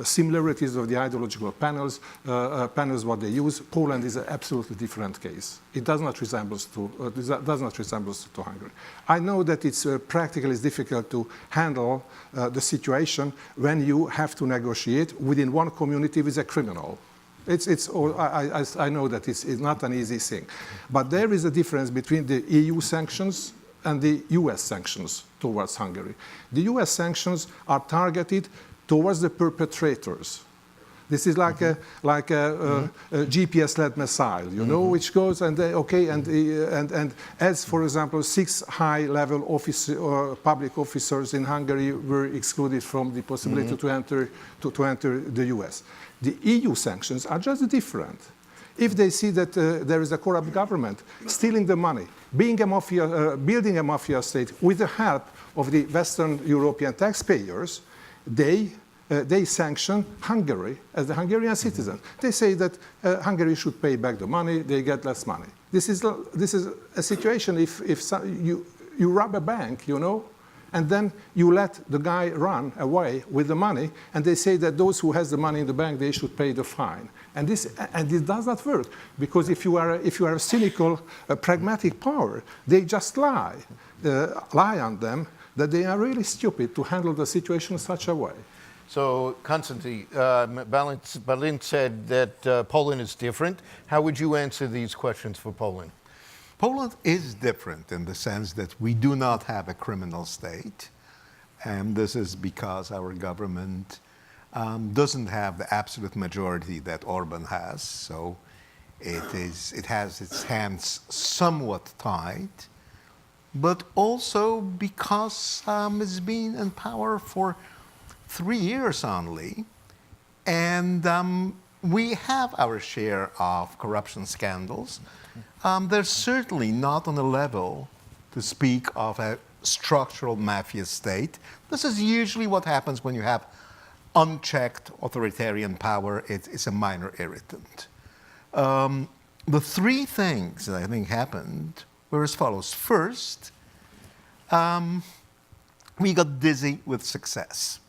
similarities of the ideological panels what they use, Poland is an absolutely different case. It does not resemble to Hungary. I know that it's practically difficult to handle the situation when you have to negotiate within one community with a criminal. I know that it's not an easy thing. But there is a difference between the EU sanctions and the US sanctions towards Hungary. The US sanctions are targeted towards the perpetrators. This is like a GPS-led missile, you know, which goes and as, for example, 6 high-level public officers in Hungary were excluded from the possibility to enter the US. The EU sanctions are just different. If they see that there is a corrupt government stealing the money, building a mafia state with the help of the Western European taxpayers, they sanction Hungary as the Hungarian citizens. They say that Hungary should pay back the money, they get less money. This is a situation if you rob a bank, you know, and then you let the guy run away with the money, and they say that those who has the money in the bank, they should pay the fine. And this does not work, because if you are a cynical, pragmatic power, they just lie on them that they are really stupid to handle the situation in such a way. So, Konstanty, Bálint said that Poland is different. How would you answer these questions for Poland? Poland is different in the sense that we do not have a criminal state, and this is because our government doesn't have the absolute majority that Orban has, so it has its hands somewhat tied, but also because it's been in power for 3 years only, and we have our share of corruption scandals. They're certainly not on a level to speak of a structural mafia state. This is usually what happens when you have unchecked authoritarian power. It's a minor irritant. The 3 things that I think happened were as follows. First, we got dizzy with success.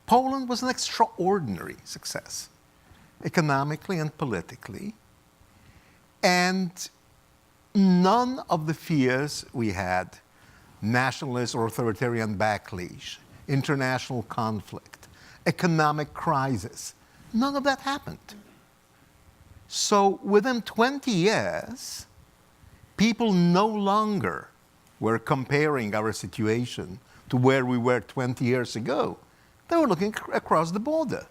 Poland was an extraordinary success, economically and politically. And none of the fears we had, nationalist or authoritarian backlash, international conflict, economic crisis, none of that happened. So within 20 years, people no longer were comparing our situation to where we were 20 years ago. They were looking across the border.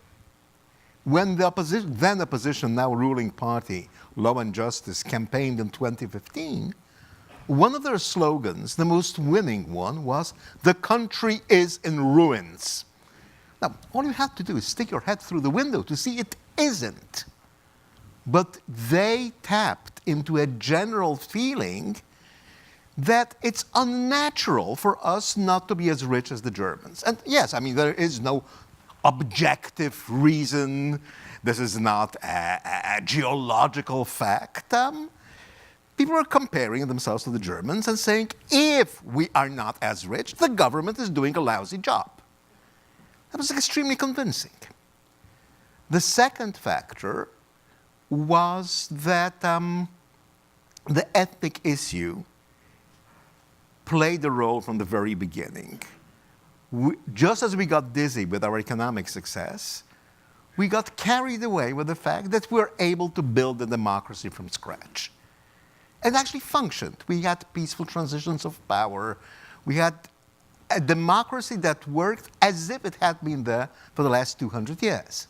When the opposition, now ruling party, Law and Justice, campaigned in 2015, one of their slogans, the most winning one, was, "The country is in ruins." Now, all you have to do is stick your head through the window to see it isn't. But they tapped into a general feeling that it's unnatural for us not to be as rich as the Germans. And yes, I mean, there is no objective reason. This is not a geological fact. People are comparing themselves to the Germans and saying, if we are not as rich, the government is doing a lousy job. That was extremely convincing. The second factor was that the ethnic issue played a role from the very beginning. Just as we got dizzy with our economic success, we got carried away with the fact that we're able to build a democracy from scratch. It actually functioned. We had peaceful transitions of power. We had a democracy that worked as if it had been there for the last 200 years.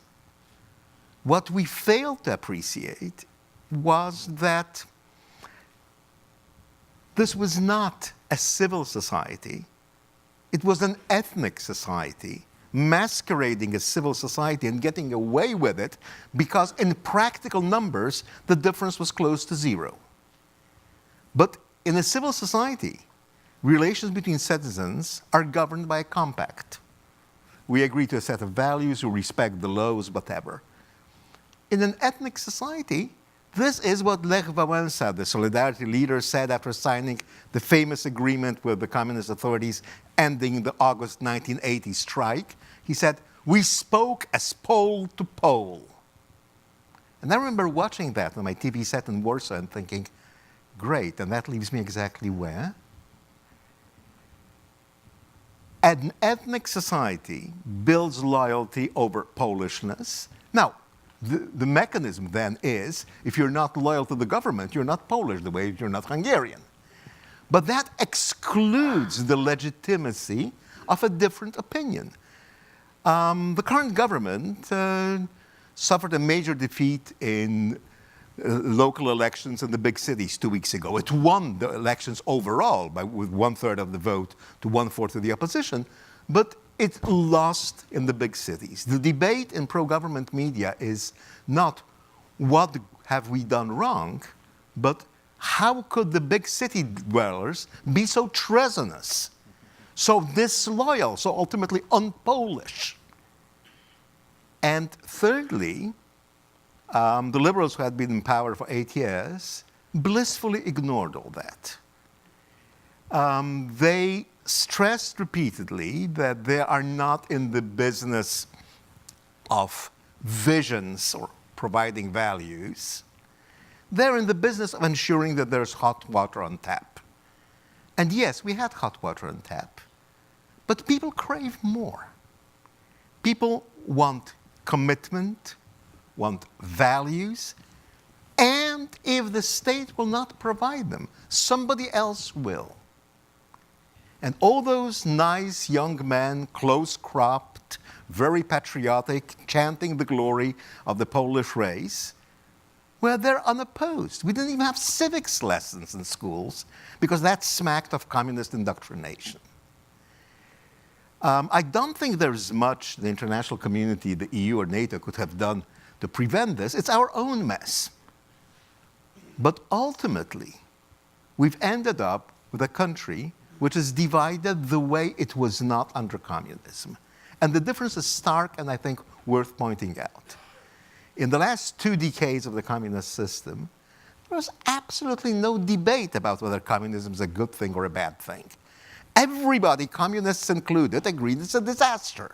What we failed to appreciate was that this was not a civil society. It was an ethnic society masquerading as civil society and getting away with it because in practical numbers, the difference was close to 0. But in a civil society, relations between citizens are governed by a compact. We agree to a set of values, we respect the laws, whatever. in an ethnic society, this is what Lech Wałęsa, the Solidarity leader, said after signing the famous agreement with the communist authorities ending the August 1980 strike. He said, "We spoke as Pole to Pole." And I remember watching that on my TV set in Warsaw and thinking, great, and that leaves me exactly where? An ethnic society builds loyalty over Polishness. Now, the mechanism then is, if you're not loyal to the government, you're not Polish the way you're not Hungarian. But that excludes the legitimacy of a different opinion. The current government suffered a major defeat in local elections in the big cities 2 weeks ago. It won the elections overall with 1/3 of the vote to 1/4 of the opposition, but it lost in the big cities. The debate in pro-government media is not what have we done wrong, but how could the big city dwellers be so treasonous, so disloyal, so ultimately un-Polish? And thirdly, the liberals who had been in power for 8 years blissfully ignored all that. They stressed repeatedly that they are not in the business of visions or providing values. They're in the business of ensuring that there's hot water on tap. And yes, we had hot water on tap, but people crave more. People want commitment, want values, and if the state will not provide them, somebody else will. And all those nice young men, close-cropped, very patriotic, chanting the glory of the Polish race, well, they're unopposed. We didn't even have civics lessons in schools because that smacked of communist indoctrination. I don't think there's much the international community, the EU or NATO, could have done to prevent this. It's our own mess. But ultimately, we've ended up with a country which is divided the way it was not under communism. And the difference is stark and I think worth pointing out. In the last 2 decades of the communist system, there was absolutely no debate about whether communism is a good thing or a bad thing. Everybody, communists included, agreed it's a disaster.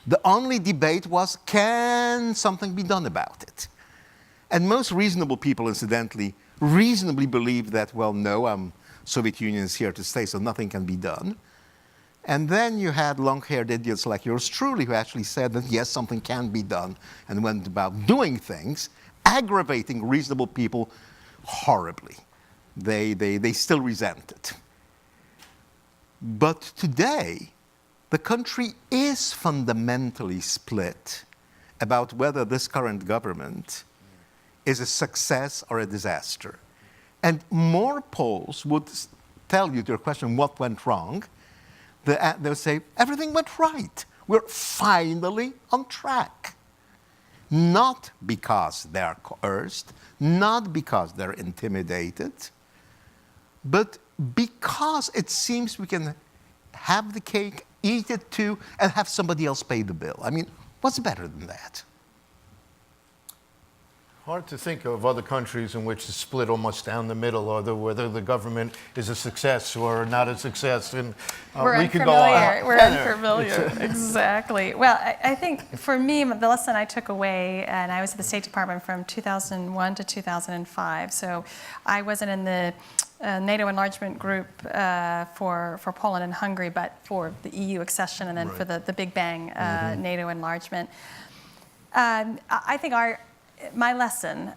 The only debate was, can something be done about it? And most reasonable people, incidentally, reasonably believed that, well, no, Soviet Union is here to stay, so nothing can be done. And then you had long-haired idiots like yours truly who actually said that, yes, something can be done, and went about doing things, aggravating reasonable people horribly. They still resent it. But today, the country is fundamentally split about whether this current government is a success or a disaster. And more Poles would tell you to your question, what went wrong? They'll say, everything went right. We're finally on track. Not because they're coerced, not because they're intimidated, but because it seems we can have the cake, eat it too, and have somebody else pay the bill. I mean, what's better than that? Hard to think of other countries in which it's split almost down the middle, or whether the government is a success or not a success. And we could go on. We're unfamiliar. Exactly. Well, I think for me, the lesson I took away, and I was at the State Department from 2001 to 2005, so I wasn't in the NATO enlargement group for Poland and Hungary, but for the EU accession and then for the Big Bang NATO enlargement. I think my lesson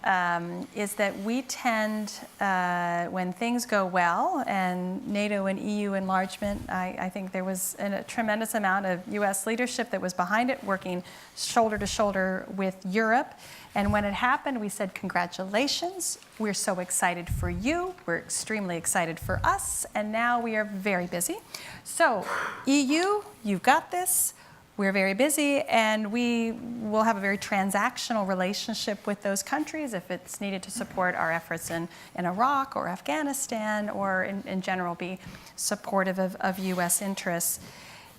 is that we tend, when things go well, and NATO and EU enlargement, I think there was a tremendous amount of US leadership that was behind it, working shoulder to shoulder with Europe. And when it happened, we said, congratulations, we're so excited for you, we're extremely excited for us, and now we are very busy. So, EU, you've got this. We're very busy, and we will have a very transactional relationship with those countries if it's needed to support our efforts in Iraq or Afghanistan, or in general be supportive of US interests.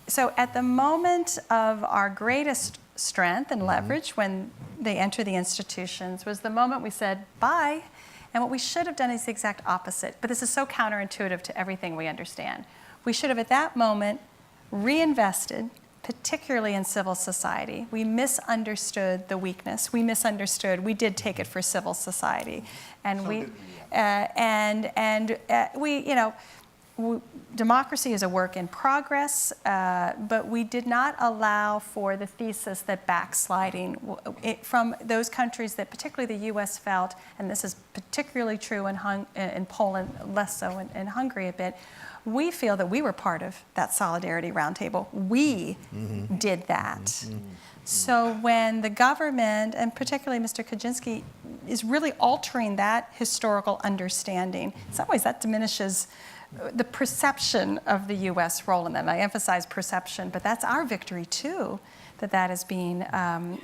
So at the moment of our greatest strength and leverage when they enter the institutions was the moment we said bye. And what we should have done is the exact opposite. But this is so counterintuitive to everything we understand. We should have at that moment reinvested, particularly in civil society. We misunderstood the weakness. We did take it for civil society. And democracy is a work in progress, but we did not allow for the thesis that backsliding from those countries that particularly the U.S. felt, and this is particularly true in Poland, less so in Hungary a bit, we feel that we were part of that solidarity roundtable. We did that. So when the government, and particularly Mr. Kaczynski, is really altering that historical understanding, in some ways that diminishes the perception of the U.S. role in that. And I emphasize perception, but that's our victory too, that is being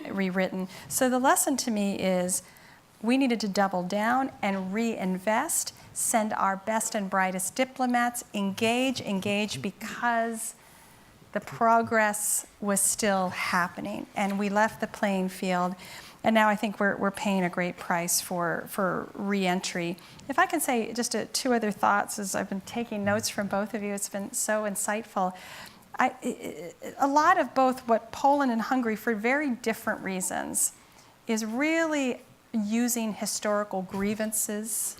rewritten. So the lesson to me is we needed to double down and reinvest, send our best and brightest diplomats, engage because the progress was still happening, and we left the playing field. And now I think we're paying a great price for re-entry. If I can say just two other thoughts, as I've been taking notes from both of you, it's been so insightful. A lot of both what Poland and Hungary, for very different reasons, is really using historical grievances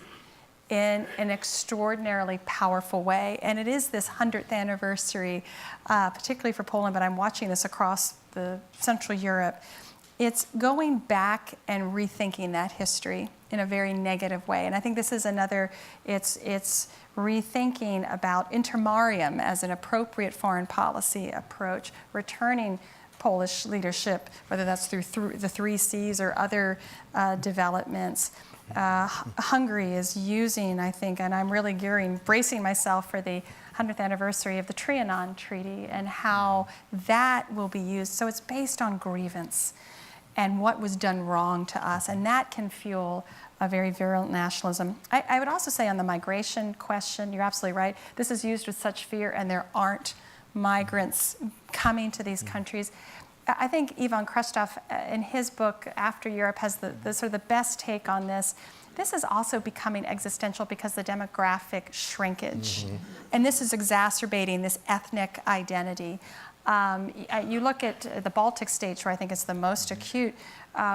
in an extraordinarily powerful way. And it is this 100th anniversary, particularly for Poland, but I'm watching this across the Central Europe. It's going back and rethinking that history in a very negative way. And I think this is another, it's rethinking about intermarium as an appropriate foreign policy approach, returning Polish leadership, whether that's through the 3 Cs or other developments. Hungary is using, I think, and I'm really bracing myself for the 100th anniversary of the Trianon Treaty and how that will be used. So it's based on grievance and what was done wrong to us, and that can fuel a very virulent nationalism. I would also say on the migration question, you're absolutely right. This is used with such fear, and there aren't migrants coming to these countries. I think Ivan Krzysztof, in his book, After Europe, has the sort of the best take on this. This is also becoming existential because the demographic shrinkage. And this is exacerbating this ethnic identity. You look at the Baltic States, where I think it's the most acute,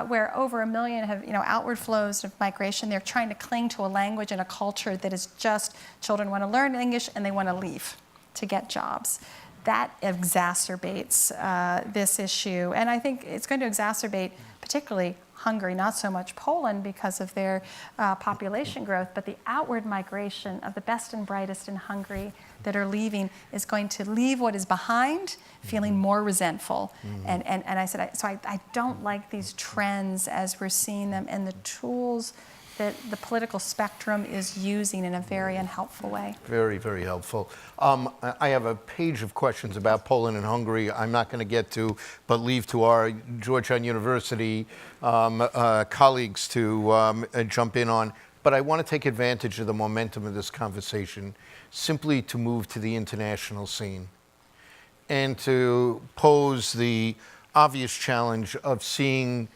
where over 1 million have outward flows of migration. They're trying to cling to a language and a culture that is just, children want to learn English and they want to leave to get jobs. That exacerbates this issue. And I think it's going to exacerbate particularly Hungary, not so much Poland because of their population growth, but the outward migration of the best and brightest in Hungary that are leaving is going to leave what is behind feeling more resentful. And I said, I don't like these trends as we're seeing them, and the tools that the political spectrum is using in a very unhelpful way. Very, very helpful. I have a page of questions about Poland and Hungary I'm not going to get to, but leave to our Georgetown University colleagues to jump in on. But I want to take advantage of the momentum of this conversation simply to move to the international scene and to pose the obvious challenge of seeing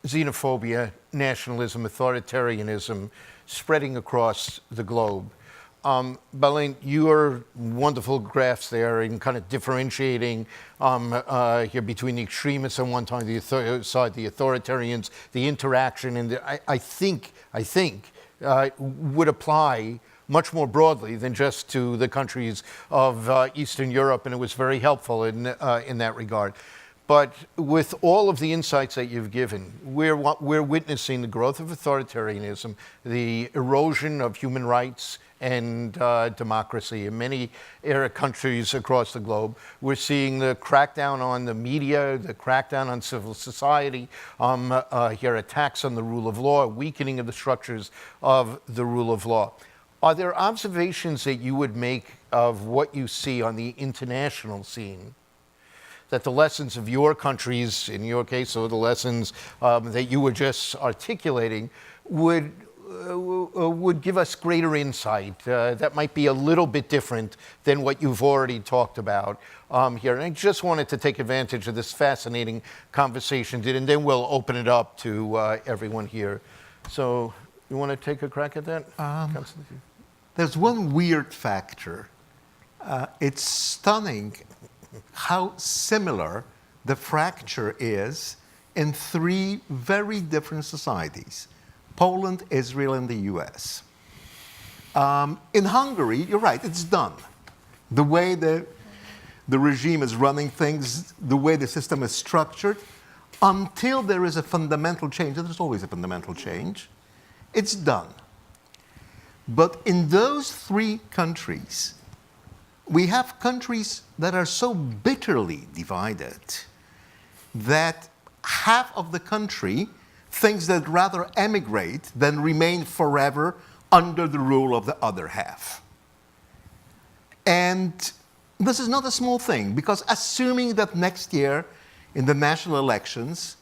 xenophobia, nationalism, authoritarianism spreading across the globe. Bálint, your wonderful graphs there in kind of differentiating here between the extremists on one side, the authoritarians, the interaction, and I think would apply much more broadly than just to the countries of Eastern Europe, and it was very helpful in that regard. But with all of the insights that you've given, we're witnessing the growth of authoritarianism, the erosion of human rights and democracy in many countries across the globe. We're seeing the crackdown on the media, the crackdown on civil society, here attacks on the rule of law, weakening of the structures of the rule of law. Are there observations that you would make of what you see on the international scene, that the lessons of your countries, in your case, or the lessons that you were just articulating, would would give us greater insight. That might be a little bit different than what you've already talked about here. And I just wanted to take advantage of this fascinating conversation, and then we'll open it up to everyone here. So you want to take a crack at that, Konstanty? There's one weird factor. It's stunning how similar the fracture is in three very different societies: Poland, Israel, and the US. In Hungary, you're right, it's done. The way the regime is running things, the way the system is structured, until there is a fundamental change, and there's always a fundamental change, it's done. But in those three countries, we have countries that are so bitterly divided that half of the country thinks that rather emigrate than remain forever under the rule of the other half. And this is not a small thing, because assuming that next year in the national elections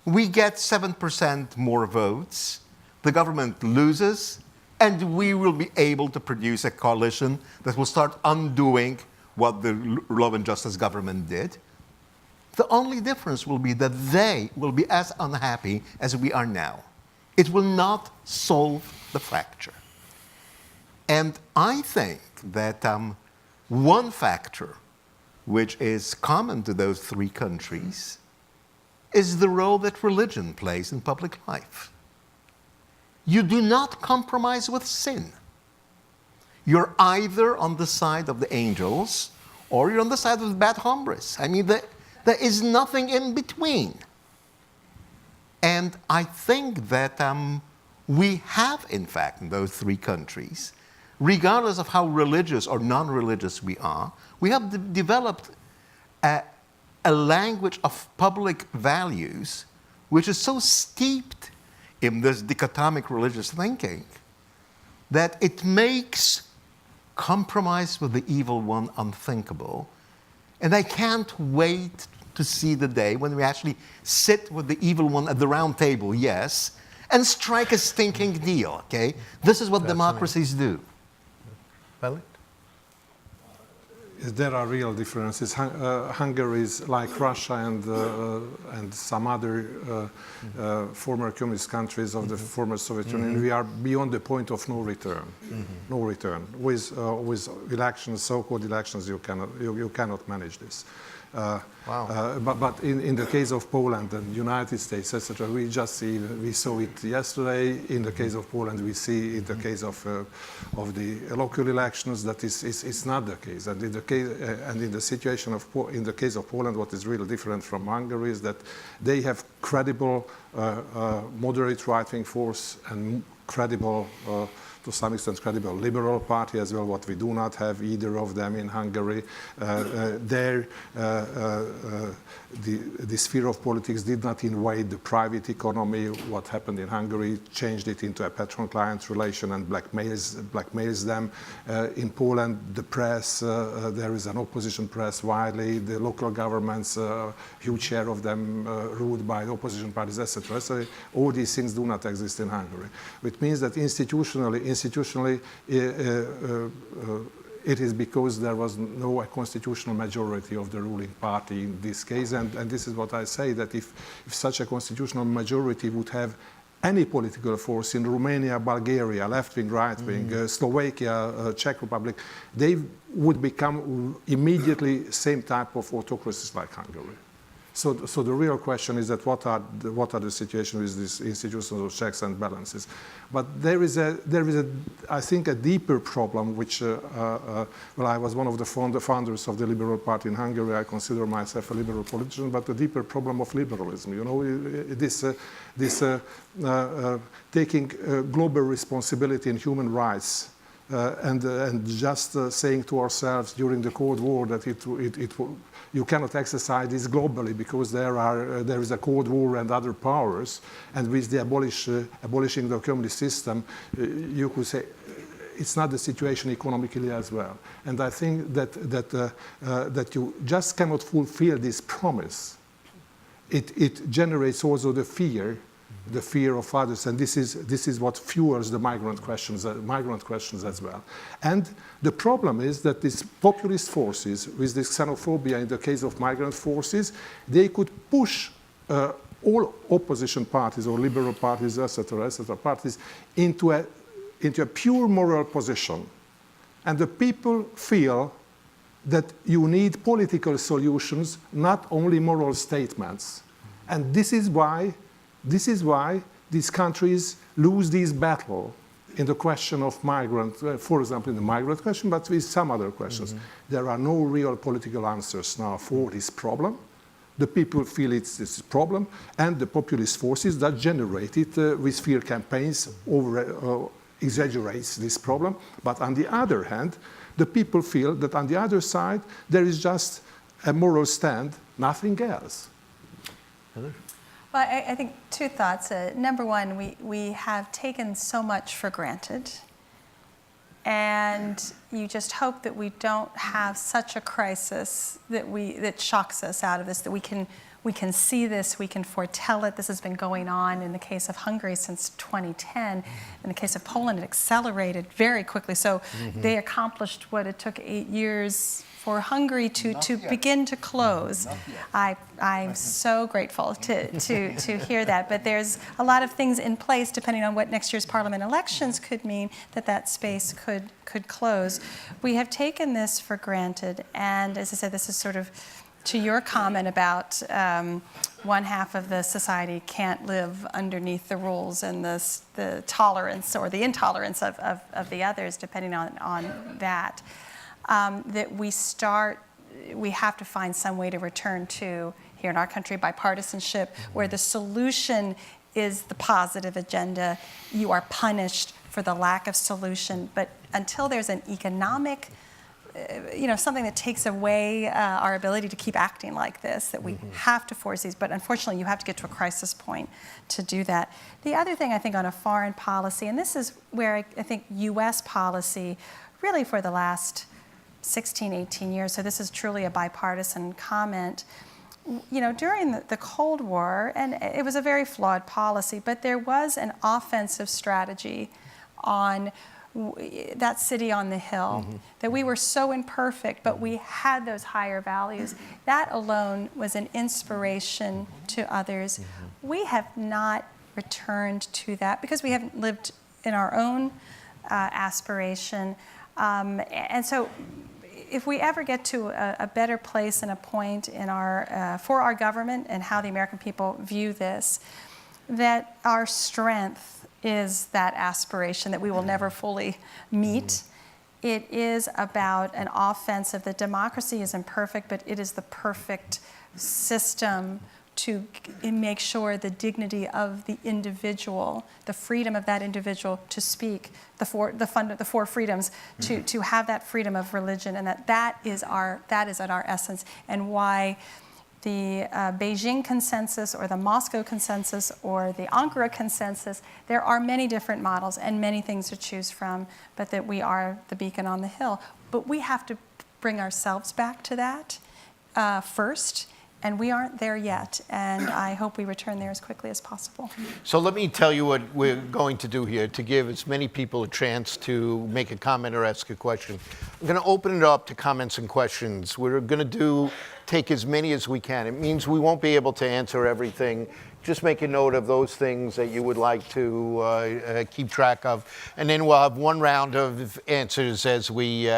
we get 7% more votes, the government loses, and we will be able to produce a coalition that will start undoing what the Law and Justice government did. The only difference will be that they will be as unhappy as we are now. It will not solve the fracture. And I think that one factor which is common to those three countries is the role that religion plays in public life. You do not compromise with sin. You're either on the side of the angels or you're on the side of the bad hombres. I mean, there is nothing in between. And I think that we have, in fact, in those three countries, regardless of how religious or non-religious we are, we have developed a language of public values which is so steeped in this dichotomic religious thinking that it makes compromise with the evil one unthinkable. And I can't wait to see the day when we actually sit with the evil one at the round table, yes, and strike a stinking deal, okay? This is what democracies do. Bálint? There are real differences. Hungary is like Russia and some other former communist countries of the former Soviet Union. We are beyond the point of no return. No return. With elections, so-called elections, you cannot manage this. But in the case of Poland and United States, etc., we saw it yesterday. In the case of Poland, we see in the case of the local elections that it's not the case. And in the case of Poland, what is really different from Hungary is that they have credible moderate right-wing force and credible. To some extent, credible liberal party as well, what we do not have either of them in Hungary. The sphere of politics did not invade the private economy. What happened in Hungary changed it into a patron-client relation and blackmails them. In Poland, the press, there is an opposition press widely. The local governments, huge share of them ruled by the opposition parties, etc. So all these things do not exist in Hungary. Which means that institutionally, it is because there was no constitutional majority of the ruling party in this case. And this is what I say, that if such a constitutional majority would have any political force in Romania, Bulgaria, left-wing, right-wing, Slovakia, Czech Republic, they would become immediately same type of autocracies like Hungary. So the real question is that what are the situations with these institutions of checks and balances? But there is I think a deeper problem, which I was one of the founders of the Liberal Party in Hungary. I consider myself a liberal politician, but the deeper problem of liberalism. You know, this taking global responsibility in human rights. And just saying to ourselves during the Cold War that you cannot exercise this globally because there is a Cold War and other powers, and with the abolishing the communist system, you could say it's not the situation economically as well. And I think that you just cannot fulfill this promise. It generates also the fear the fear of others, and this is what fuels the migrant questions as well. And the problem is that these populist forces, with this xenophobia in the case of migrant forces, they could push all opposition parties or liberal parties, etc., parties into a pure moral position. And the people feel that you need political solutions, not only moral statements. And this is why these countries lose this battle in the question of migrant, for example, in the migrant question, but with some other questions. There are no real political answers now for this problem. The people feel it's this problem, and the populist forces that generate it with fear campaigns exaggerates this problem. But on the other hand, the people feel that on the other side, there is just a moral stand, nothing else. Well, I think two thoughts. Number one, we have taken so much for granted, and you just hope that we don't have such a crisis that shocks us out of this, that we can see this, we can foretell it. This has been going on in the case of Hungary since 2010. In the case of Poland, it accelerated very quickly. So they accomplished what it took 8 years for Hungary to begin to close. I'm so grateful to hear that. But there's a lot of things in place, depending on what next year's parliament elections could mean, that space could close. We have taken this for granted. And as I said, this is sort of to your comment about one half of the society can't live underneath the rules and the tolerance or the intolerance of the others, depending on that. That we have to find some way to return to, here in our country, bipartisanship, where the solution is the positive agenda. You are punished for the lack of solution. But until there's an economic, something that takes away our ability to keep acting like this, that we have to force these. But unfortunately, you have to get to a crisis point to do that. The other thing, I think, on a foreign policy, and this is where I think U.S. policy, really for the last 16, 18 years, so this is truly a bipartisan comment. During the Cold War, and it was a very flawed policy, but there was an offensive strategy on that city on the hill, that we were so imperfect, but we had those higher values. That alone was an inspiration to others. We have not returned to that because we haven't lived in our own aspiration. And so if we ever get to a better place and a point in for our government and how the American people view this, that our strength is that aspiration that we will never fully meet. It is about an offensive. The democracy is imperfect, but it is the perfect system to make sure the dignity of the individual, the freedom of that individual to speak, the four freedoms, to have that freedom of religion, and that is at our essence, and why the Beijing consensus or the Moscow consensus or the Ankara consensus, there are many different models and many things to choose from, but that we are the beacon on the hill. But we have to bring ourselves back to that first. And we aren't there yet, and I hope we return there as quickly as possible. So let me tell you what we're going to do here to give as many people a chance to make a comment or ask a question. I'm going to open it up to comments and questions. We're going to take as many as we can. It means we won't be able to answer everything. Just make a note of those things that you would like to keep track of, and then we'll have one round of answers as we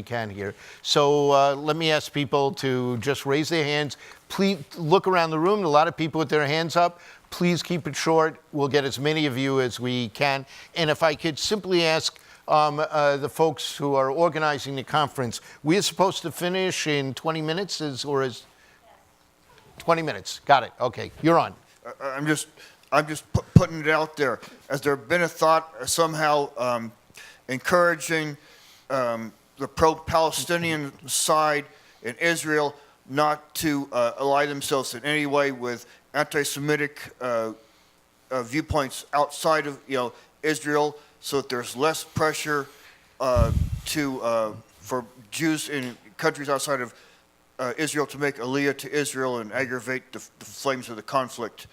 can here. So let me ask people to just raise their hands. Please look around the room. A lot of people with their hands up. Please keep it short. We'll get as many of you as we can. And if I could simply ask the folks who are organizing the conference, we are supposed to finish in 20 minutes, or is 20 minutes? Got it. Okay, you're on. I'm just putting it out there. Has there been a thought somehow encouraging the pro-Palestinian side in Israel not to ally themselves in any way with anti-Semitic viewpoints outside of Israel, so that there's less pressure for Jews in countries outside of Israel to make aliyah to Israel and aggravate the flames of the conflict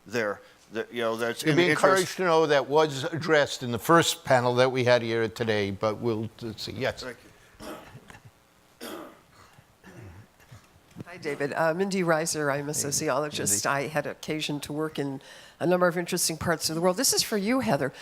there? that, you know, that's You'd in be the encouraged interest. to know that was addressed in the first panel that we had here today, but we'll see. Yes. Thank you. Hi, David. Mindy Reiser. I'm a sociologist. I had occasion to work in a number of interesting parts of the world. This is for you, Heather.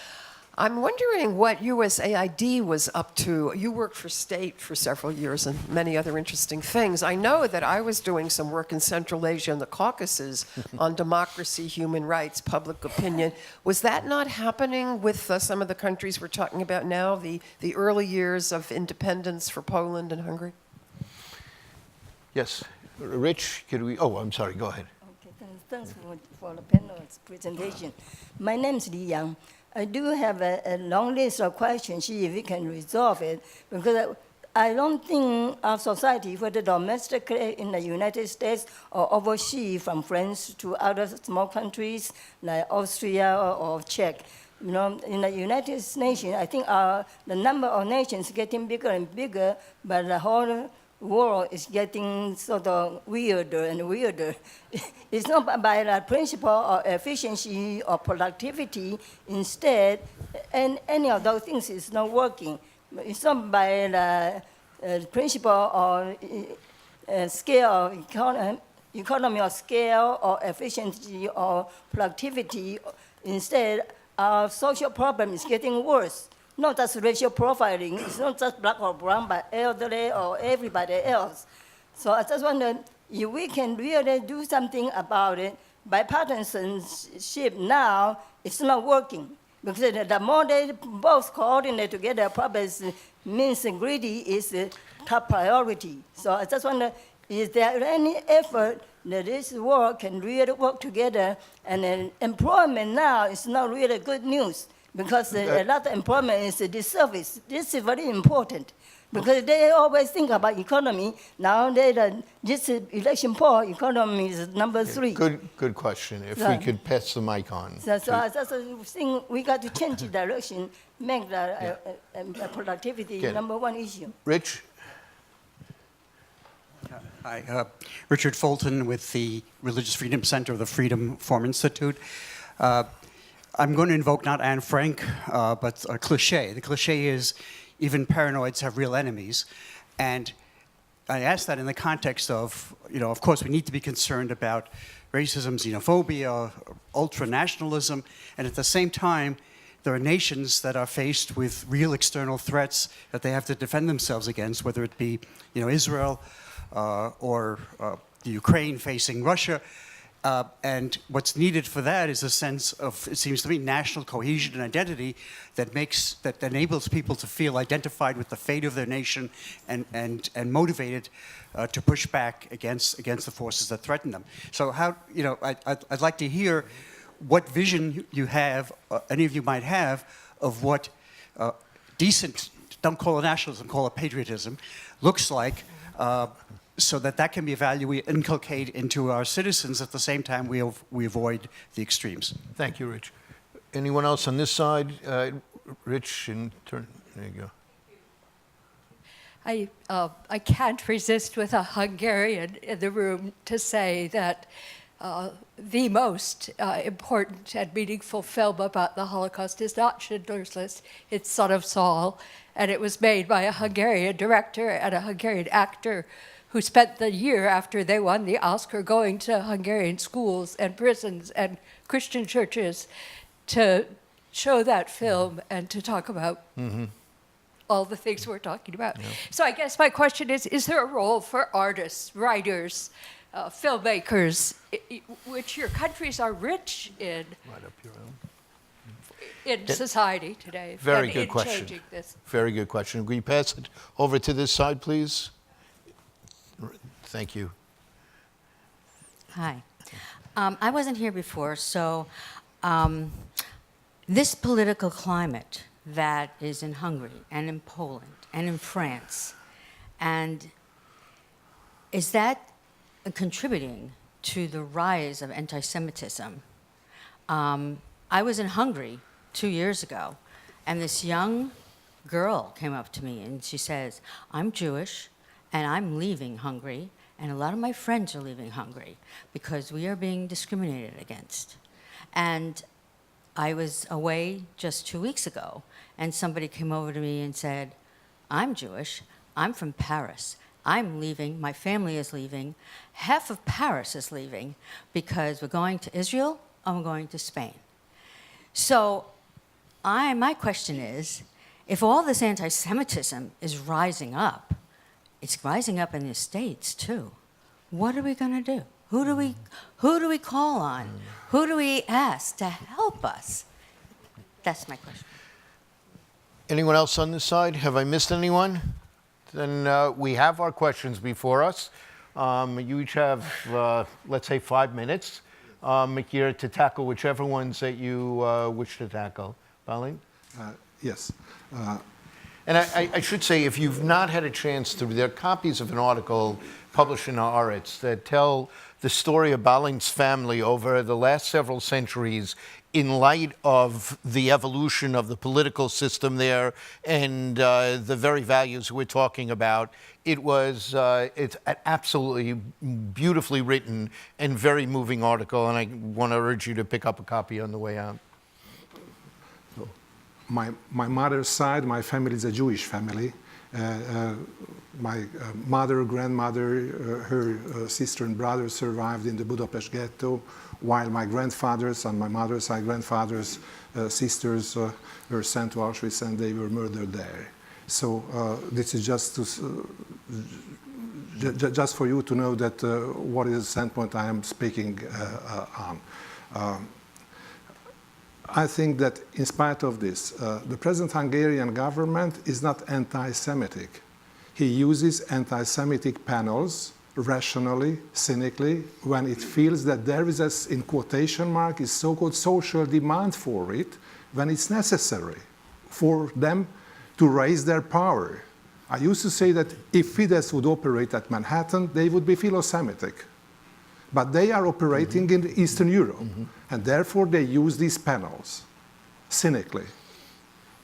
I'm wondering what USAID was up to. You worked for state for several years and many other interesting things. I know that I was doing some work in Central Asia and the Caucasus on democracy, human rights, public opinion. Was that not happening with some of the countries we're talking about now, the early years of independence for Poland and Hungary? Yes. Rich, could we? Oh, I'm sorry. Go ahead. Okay, thanks for the panel's presentation. My name is Li Yang. I do have a long list of questions, see if we can resolve it, because I don't think our society, whether domestically in the United States or overseas from France to other small countries like Austria or Czech, you know, in the United Nations, I think the number of nations is getting bigger and bigger, but the whole world is getting sort of weirder and weirder. It's not by the principle of efficiency or productivity. Instead, and any of those things is not working. It's not by the principle or scale of economy of scale or efficiency or productivity. Instead, our social problem is getting worse. Not just racial profiling, it's not just black or brown, but elderly or everybody else. So I just wonder if we can really do something about it. Bipartisanship now, it's not working. Because the more they both coordinate together, probably means greedy is the top priority. So I just wonder, is there any effort that this world can really work together? And employment now is not really good news. Because a lot of employment is a disservice. This is very important. Because they always think about economy. Now, this election poll, economy is number 3. Good question. If we could pass the mic on. So I just think we got to change the direction, make the productivity number 1 issue. Rich? Hi, Richard Fulton with the Religious Freedom Center of the Freedom Forum Institute. I'm going to invoke not Anne Frank, but a cliche. The cliche is, even paranoids have real enemies. And I ask that in the context of, you know, of course, we need to be concerned about racism, xenophobia, ultra-nationalism, and at the same time, there are nations that are faced with real external threats that they have to defend themselves against, whether it be, you know, Israel or the Ukraine facing Russia. And what's needed for that is a sense of, it seems to me, national cohesion and identity that enables people to feel identified with the fate of their nation and motivated to push back against the forces that threaten them. So how, you know, I'd like to hear what vision you have, any of you might have, of what decent, don't call it nationalism, call it patriotism, looks like, so that can be evaluated, inculcated into our citizens at the same time we avoid the extremes. Thank you, Rich. Anyone else on this side? Rich, in turn. There you go. I can't resist with a Hungarian in the room to say that the most important and meaningful film about the Holocaust is not Schindler's List, it's Son of Saul, and it was made by a Hungarian director and a Hungarian actor who spent the year after they won the Oscar going to Hungarian schools and prisons and Christian churches to show that film and to talk about all the things we're talking about. Yeah. So I guess my question is there a role for artists, writers, filmmakers, which your countries are rich in, Right up your own. in society today? Very and good in question. changing this? Very good question. Will you pass it over to this side, please? Thank you. Hi. I wasn't here before, so this political climate that is in Hungary and in Poland and in France, and is that contributing to the rise of anti-Semitism? I was in Hungary 2 years ago, and this young girl came up to me and she says, I'm Jewish, and I'm leaving Hungary, and a lot of my friends are leaving Hungary because we are being discriminated against. And I was away just 2 weeks ago, and somebody came over to me and said, I'm Jewish, I'm from Paris, I'm leaving, my family is leaving, half of Paris is leaving because we're going to Israel and we're going to Spain. So my question is, if all this anti-Semitism is rising up, it's rising up in the States too, what are we going to do? Who do we call on? Who do we ask to help us? That's my question. Anyone else on this side? Have I missed anyone? Then we have our questions before us. You each have, let's say, 5 minutes here to tackle whichever ones that you wish to tackle. Bálint? Yes. And I should say, if you've not had a chance to, there are copies of an article published in Haaretz that tell the story of Bálint's family over the last several centuries in light of the evolution of the political system there and the very values we're talking about. It's an absolutely beautifully written and very moving article, and I want to urge you to pick up a copy on the way out. My mother's side, my family is a Jewish family. My mother, grandmother, her sister and brother survived in the Budapest ghetto, while my grandfathers and my mother's side grandfathers, sisters were sent to Auschwitz and they were murdered there. So this is just for you to know that what is the standpoint I am speaking on. I think that in spite of this, the present Hungarian government is not anti-Semitic. He uses anti-Semitic panels rationally, cynically, when it feels that there is, in quotation mark, is so-called social demand for it, when it's necessary for them to raise their power. I used to say that if Fidesz would operate at Manhattan, they would be philo-Semitic. But they are operating in Eastern Europe, and therefore they use these panels cynically.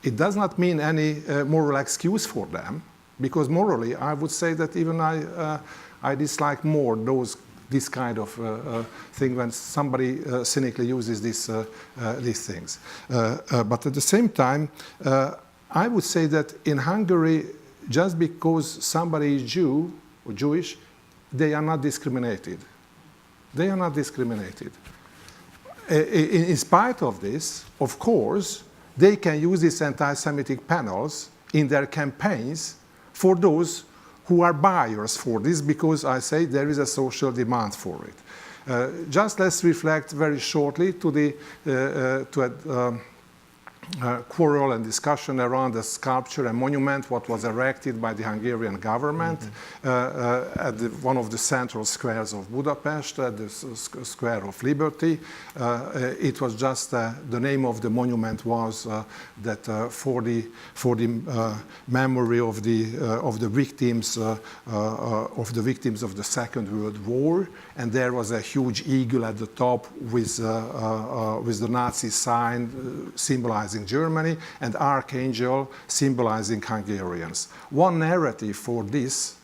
It does not mean any moral excuse for them, because morally I would say that even I dislike more this kind of thing when somebody cynically uses these things. But at the same time, I would say that in Hungary, just because somebody is Jew or Jewish, they are not discriminated. They are not discriminated. In spite of this, of course, they can use these anti-Semitic panels in their campaigns for those who are buyers for this, because I say there is a social demand for it. Just let's reflect very shortly to a quarrel and discussion around the sculpture and monument what was erected by the Hungarian government at one of the central squares of Budapest, at the Square of Liberty. It was just the name of the monument was that for the memory of the victims of the Second World War, and there was a huge eagle at the top with the Nazi sign symbolizing Germany, and Archangel symbolizing Hungarians. One narrative for this,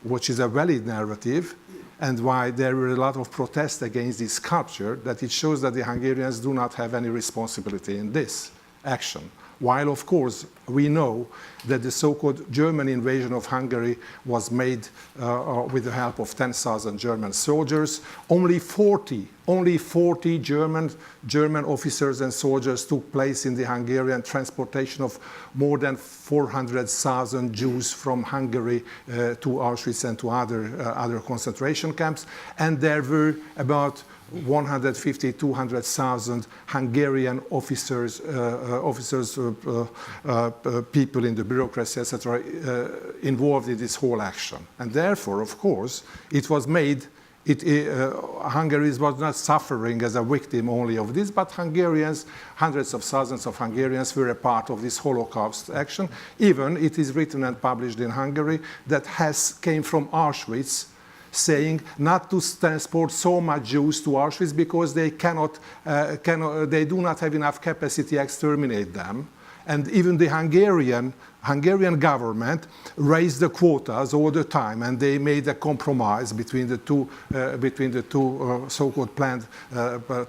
which is a valid narrative, and why there were a lot of protests against this sculpture, that it shows that the Hungarians do not have any responsibility in this action. While, of course, we know that the so-called German invasion of Hungary was made with the help of 10,000 German soldiers. Only 40 German officers and soldiers took place in the Hungarian transportation of more than 400,000 Jews from Hungary to Auschwitz and to other concentration camps. And there were about 150,000 to 200,000 Hungarian officers, people in the bureaucracy, etc., involved in this whole action. And therefore, of course, it was made, Hungary was not suffering as a victim only of this, but Hungarians, hundreds of thousands of Hungarians were a part of this Holocaust action. Even it is written and published in Hungary that came from Auschwitz, saying not to transport so much Jews to Auschwitz because they do not have enough capacity to exterminate them. And even the Hungarian government raised the quotas all the time, and they made a compromise between the two so-called planned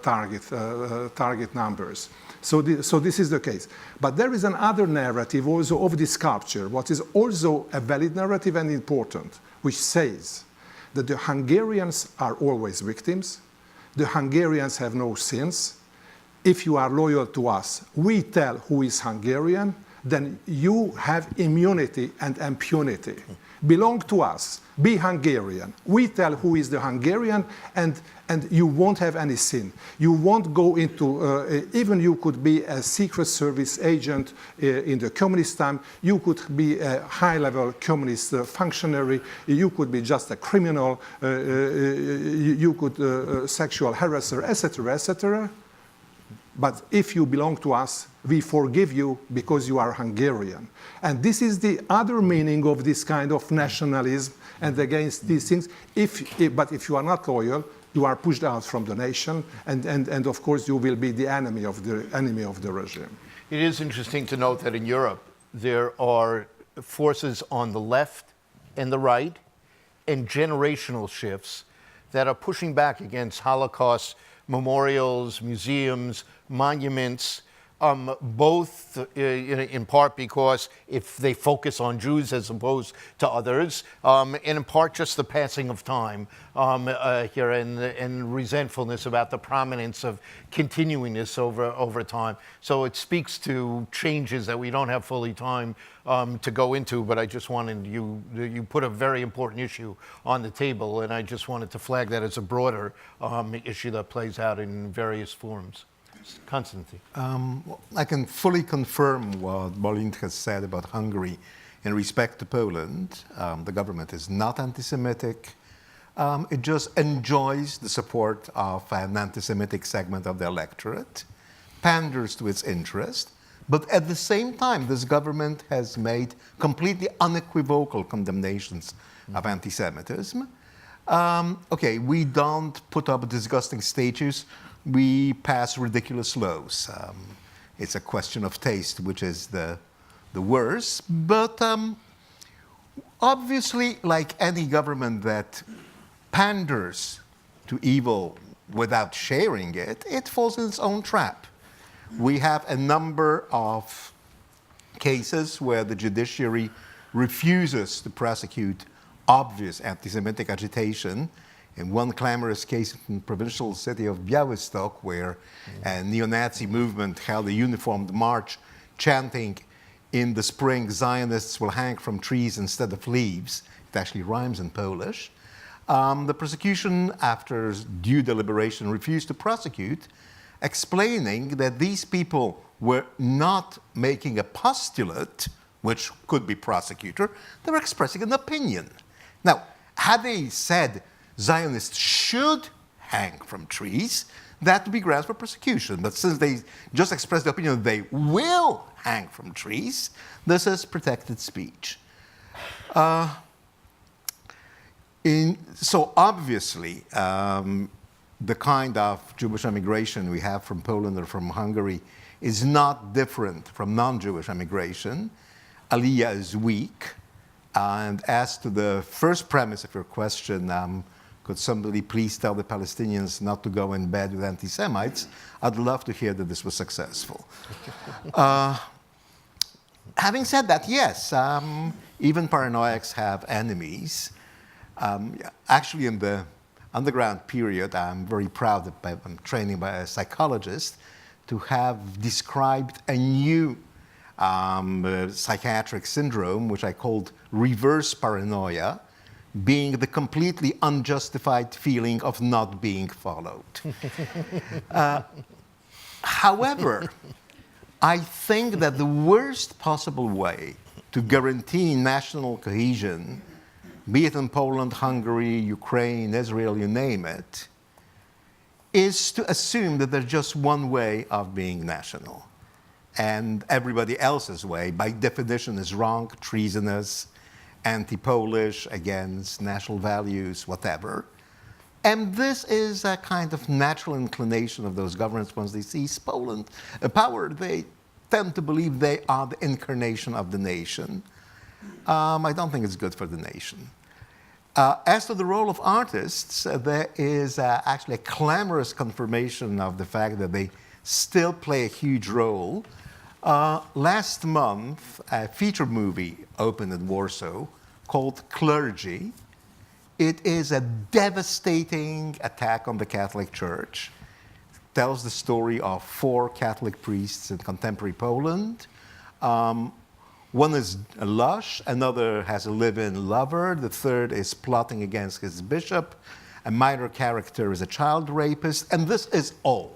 target numbers. So this is the case. But there is another narrative also of this capture, what is also a valid narrative and important, which says that the Hungarians are always victims, the Hungarians have no sins. If you are loyal to us, we tell who is Hungarian, then you have immunity and impunity. Belong to us, be Hungarian. We tell who is the Hungarian, and you won't have any sin. You won't go into, even you could be a secret service agent in the communist time, you could be a high-level communist functionary, you could be just a criminal, you could sexual harasser, etc., etc. But if you belong to us, we forgive you because you are Hungarian. And this is the other meaning of this kind of nationalism and against these things. But if you are not loyal, you are pushed out from the nation, and of course you will be the enemy of the regime. It is interesting to note that in Europe, there are forces on the left and the right and generational shifts that are pushing back against Holocaust memorials, museums, monuments, both in part because if they focus on Jews as opposed to others, and in part just the passing of time here and resentfulness about the prominence of continuing this over time. So it speaks to changes that we don't have fully time to go into, but I just wanted you put a very important issue on the table, and I just wanted to flag that as a broader issue that plays out in various forms. Konstanty. I can fully confirm what Bálint has said about Hungary in respect to Poland. The government is not anti-Semitic. It just enjoys the support of an anti-Semitic segment of the electorate, panders to its interest, but at the same time, this government has made completely unequivocal condemnations of anti-Semitism. Okay, we don't put up disgusting statues. We pass ridiculous laws. It's a question of taste, which is the worst. But obviously, like any government that panders to evil without sharing it, it falls in its own trap. We have a number of cases where the judiciary refuses to prosecute obvious anti-Semitic agitation. In one clamorous case in the provincial city of Białystok, where a neo-Nazi movement held a uniformed march chanting, "In the spring, Zionists will hang from trees instead of leaves." It actually rhymes in Polish. The prosecution, after due deliberation, refused to prosecute, explaining that these people were not making a postulate, which could be prosecutor, they were expressing an opinion. Now, had they said Zionists should hang from trees, that would be grounds for persecution. But since they just expressed the opinion that they will hang from trees, this is protected speech. So obviously, the kind of Jewish immigration we have from Poland or from Hungary is not different from non-Jewish immigration. Aliyah is weak. And as to the first premise of your question, could somebody please tell the Palestinians not to go in bed with anti-Semites? I'd love to hear that this was successful. Having said that, yes, even paranoiacs have enemies. Actually, in the underground period, I'm very proud that I'm training by a psychologist to have described a new psychiatric syndrome, which I called reverse paranoia, being the completely unjustified feeling of not being followed. However, I think that the worst possible way to guarantee national cohesion, be it in Poland, Hungary, Ukraine, Israel, you name it, is to assume that there's just one way of being national. And everybody else's way, by definition, is wrong, treasonous, anti-Polish, against national values, whatever. And this is a kind of natural inclination of those governments once they seize Poland. Power, they tend to believe they are the incarnation of the nation. I don't think it's good for the nation. As to the role of artists, there is actually a clamorous confirmation of the fact that they still play a huge role. Last month, a feature movie opened in Warsaw called Clergy. It is a devastating attack on the Catholic Church. It tells the story of 4 Catholic priests in contemporary Poland. One is a lush, another has a live-in lover, the third is plotting against his bishop, a minor character is a child rapist, and this is all.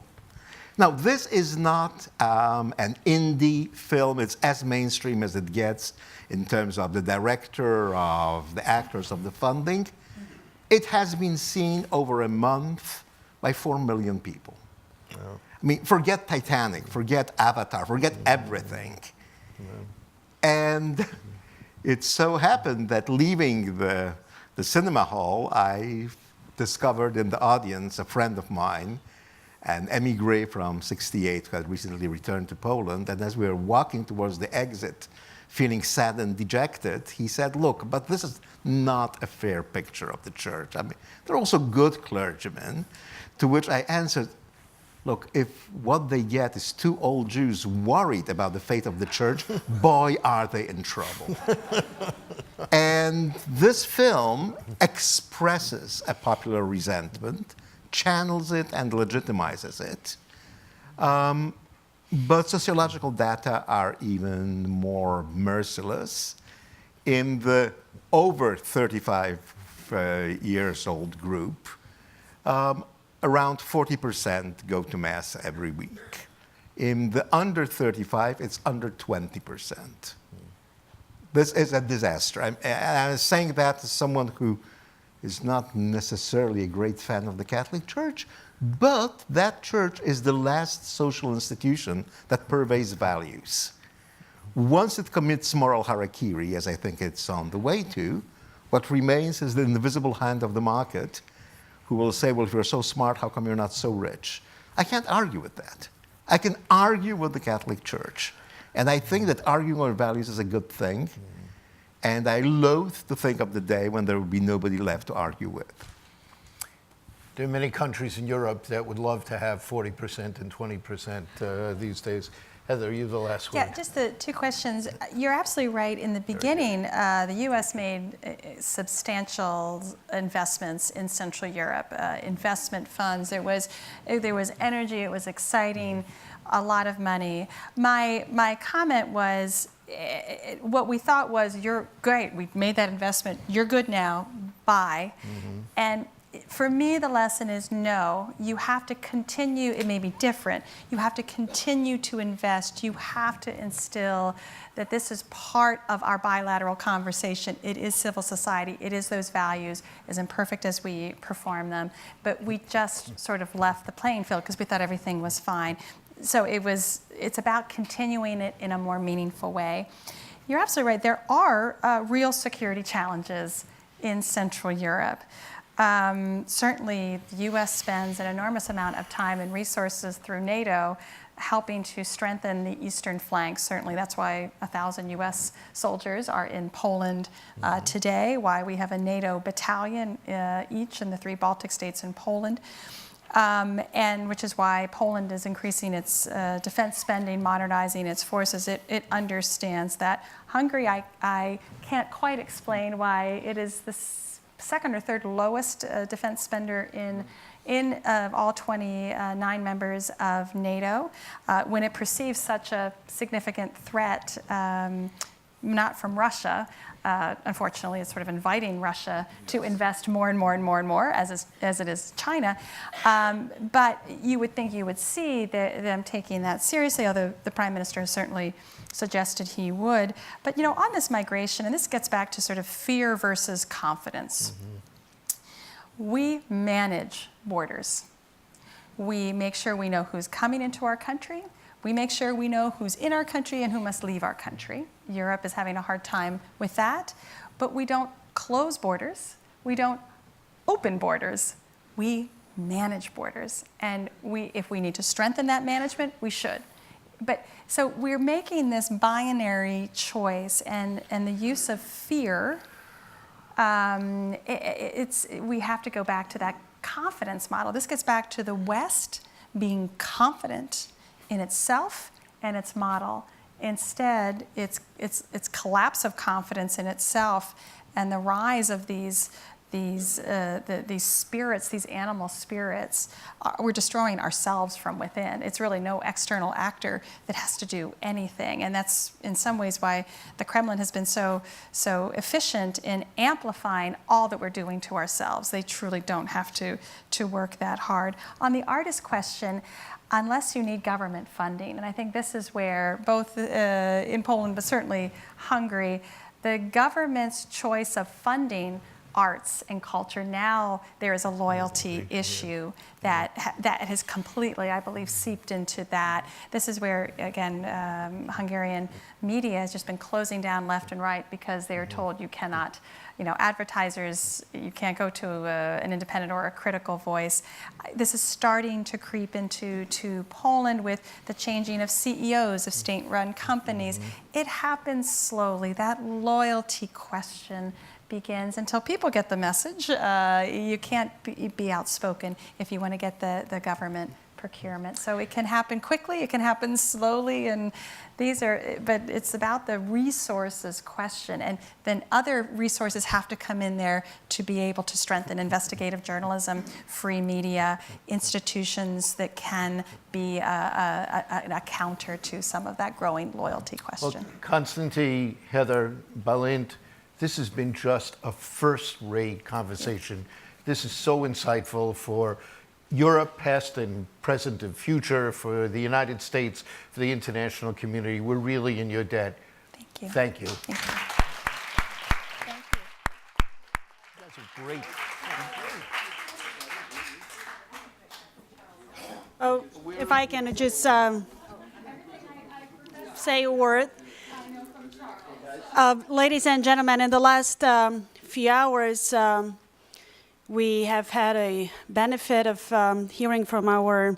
Now, this is not an indie film. It's as mainstream as it gets in terms of the director, of the actors, of the funding. It has been seen over a month by 4 million people. Wow. I mean, forget Titanic, forget Avatar, forget everything. Wow. And it so happened that leaving the cinema hall, I discovered in the audience a friend of mine, an émigré from '68 who had recently returned to Poland. And as we were walking towards the exit, feeling sad and dejected, he said, look, but this is not a fair picture of the church. I mean, there are also good clergymen. To which I answered, look, if what they get is 2 old Jews worried about the fate of the church, boy, are they in trouble. And this film expresses a popular resentment, channels it and legitimizes it. But sociological data are even more merciless. In the over 35 years old group, around 40% go to Mass every week. In the under 35, it's under 20%. This is a disaster. I'm saying that as someone who is not necessarily a great fan of the Catholic Church, but that church is the last social institution that purveys values. Once it commits moral harakiri, as I think it's on the way to, what remains is the invisible hand of the market, who will say, well, if you're so smart, how come you're not so rich? I can't argue with that. I can argue with the Catholic Church. And I think that arguing over values is a good thing. And I loathe to think of the day when there will be nobody left to argue with. There are many countries in Europe that would love to have 40% and 20% these days. Heather, you have the last word. Yeah, just the 2 questions. You're absolutely right. In the beginning, the U.S. made substantial investments in Central Europe, investment funds. There was energy. It was exciting, a lot of money. My comment was, what we thought was, you're great. We've made that investment. You're good now. Bye. Mm-hmm. And for me, the lesson is no, you have to continue. It may be different. You have to continue to invest. You have to instill that this is part of our bilateral conversation. It is civil society. It is those values, as imperfect as we perform them. But we just sort of left the playing field because we thought everything was fine. So it's about continuing it in a more meaningful way. You're absolutely right. There are real security challenges in Central Europe. Certainly, the U.S. spends an enormous amount of time and resources through NATO helping to strengthen the eastern flank. Certainly, that's why 1,000 U.S. soldiers are in Poland today, why we have a NATO battalion each in the 3 Baltic states and Poland, and which is why Poland is increasing its defense spending, modernizing its forces. It understands that. Hungary, I can't quite explain why it is the 2nd or 3rd lowest defense spender in all 29 members of NATO, when it perceives such a significant threat, not from Russia. Unfortunately, it's sort of inviting Russia to invest more and more and more and more, as it is China. But you would think you would see them taking that seriously, although the Prime Minister has certainly suggested he would. But on this migration, and this gets back to sort of fear versus confidence. Mm-hmm. We manage borders. We make sure we know who's coming into our country. We make sure we know who's in our country and who must leave our country. Europe is having a hard time with that. But we don't close borders. We don't open borders. We manage borders. And if we need to strengthen that management, we should. So we're making this binary choice, and the use of fear. We have to go back to that confidence model. This gets back to the West being confident in itself and its model. Instead, it's collapse of confidence in itself and the rise of these spirits, these animal spirits. We're destroying ourselves from within. It's really no external actor that has to do anything, and that's in some ways why the Kremlin has been so efficient in amplifying all that we're doing to ourselves. They truly don't have to work that hard. On the artist question, unless you need government funding, and I think this is where both in Poland, but certainly Hungary, the government's choice of funding arts and culture, now there is a loyalty issue that has completely, I believe, seeped into that. This is where, again, Hungarian media has just been closing down left and right because they are told you cannot, advertisers, you can't go to an independent or a critical voice. This is starting to creep into Poland with the changing of CEOs of state-run companies. It happens slowly. That loyalty question begins until people get the message. You can't be outspoken if you want to get the government procurement. So it can happen quickly, it can happen slowly, and but it's about the resources question, and then other resources have to come in there to be able to strengthen investigative journalism, free media, institutions that can be a counter to some of that growing loyalty question. Well, Konstanty, Heather, Bálint, this has been just a first-rate conversation. This is so insightful for Europe, past and present and future, for the United States, for the international community. We're really in your debt. Thank you. Thank you. Thank you. Thank you. You guys are great. Oh, if I can just say a word. Ladies and gentlemen, in the last few hours, we have had a benefit of hearing from our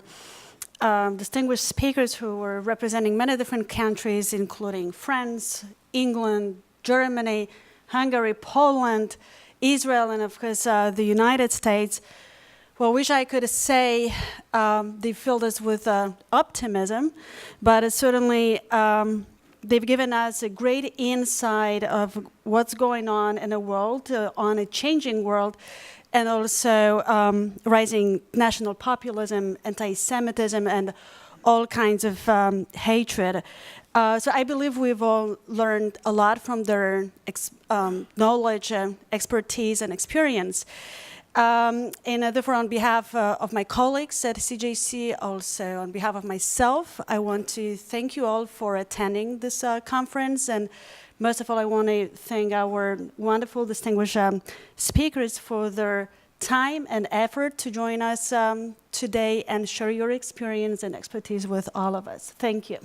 distinguished speakers who were representing many different countries, including France, England, Germany, Hungary, Poland, Israel, and of course the United States. Well, wish I could say they filled us with optimism, but certainly they've given us a great insight of what's going on in the world, on a changing world, and also rising national populism, anti-Semitism, and all kinds of hatred. So I believe we've all learned a lot from their knowledge, expertise, and experience. And therefore, on behalf of my colleagues at CJC, also on behalf of myself, I want to thank you all for attending this conference. And most of all, I want to thank our wonderful, distinguished speakers for their time and effort to join us today and share your experience and expertise with all of us. Thank you.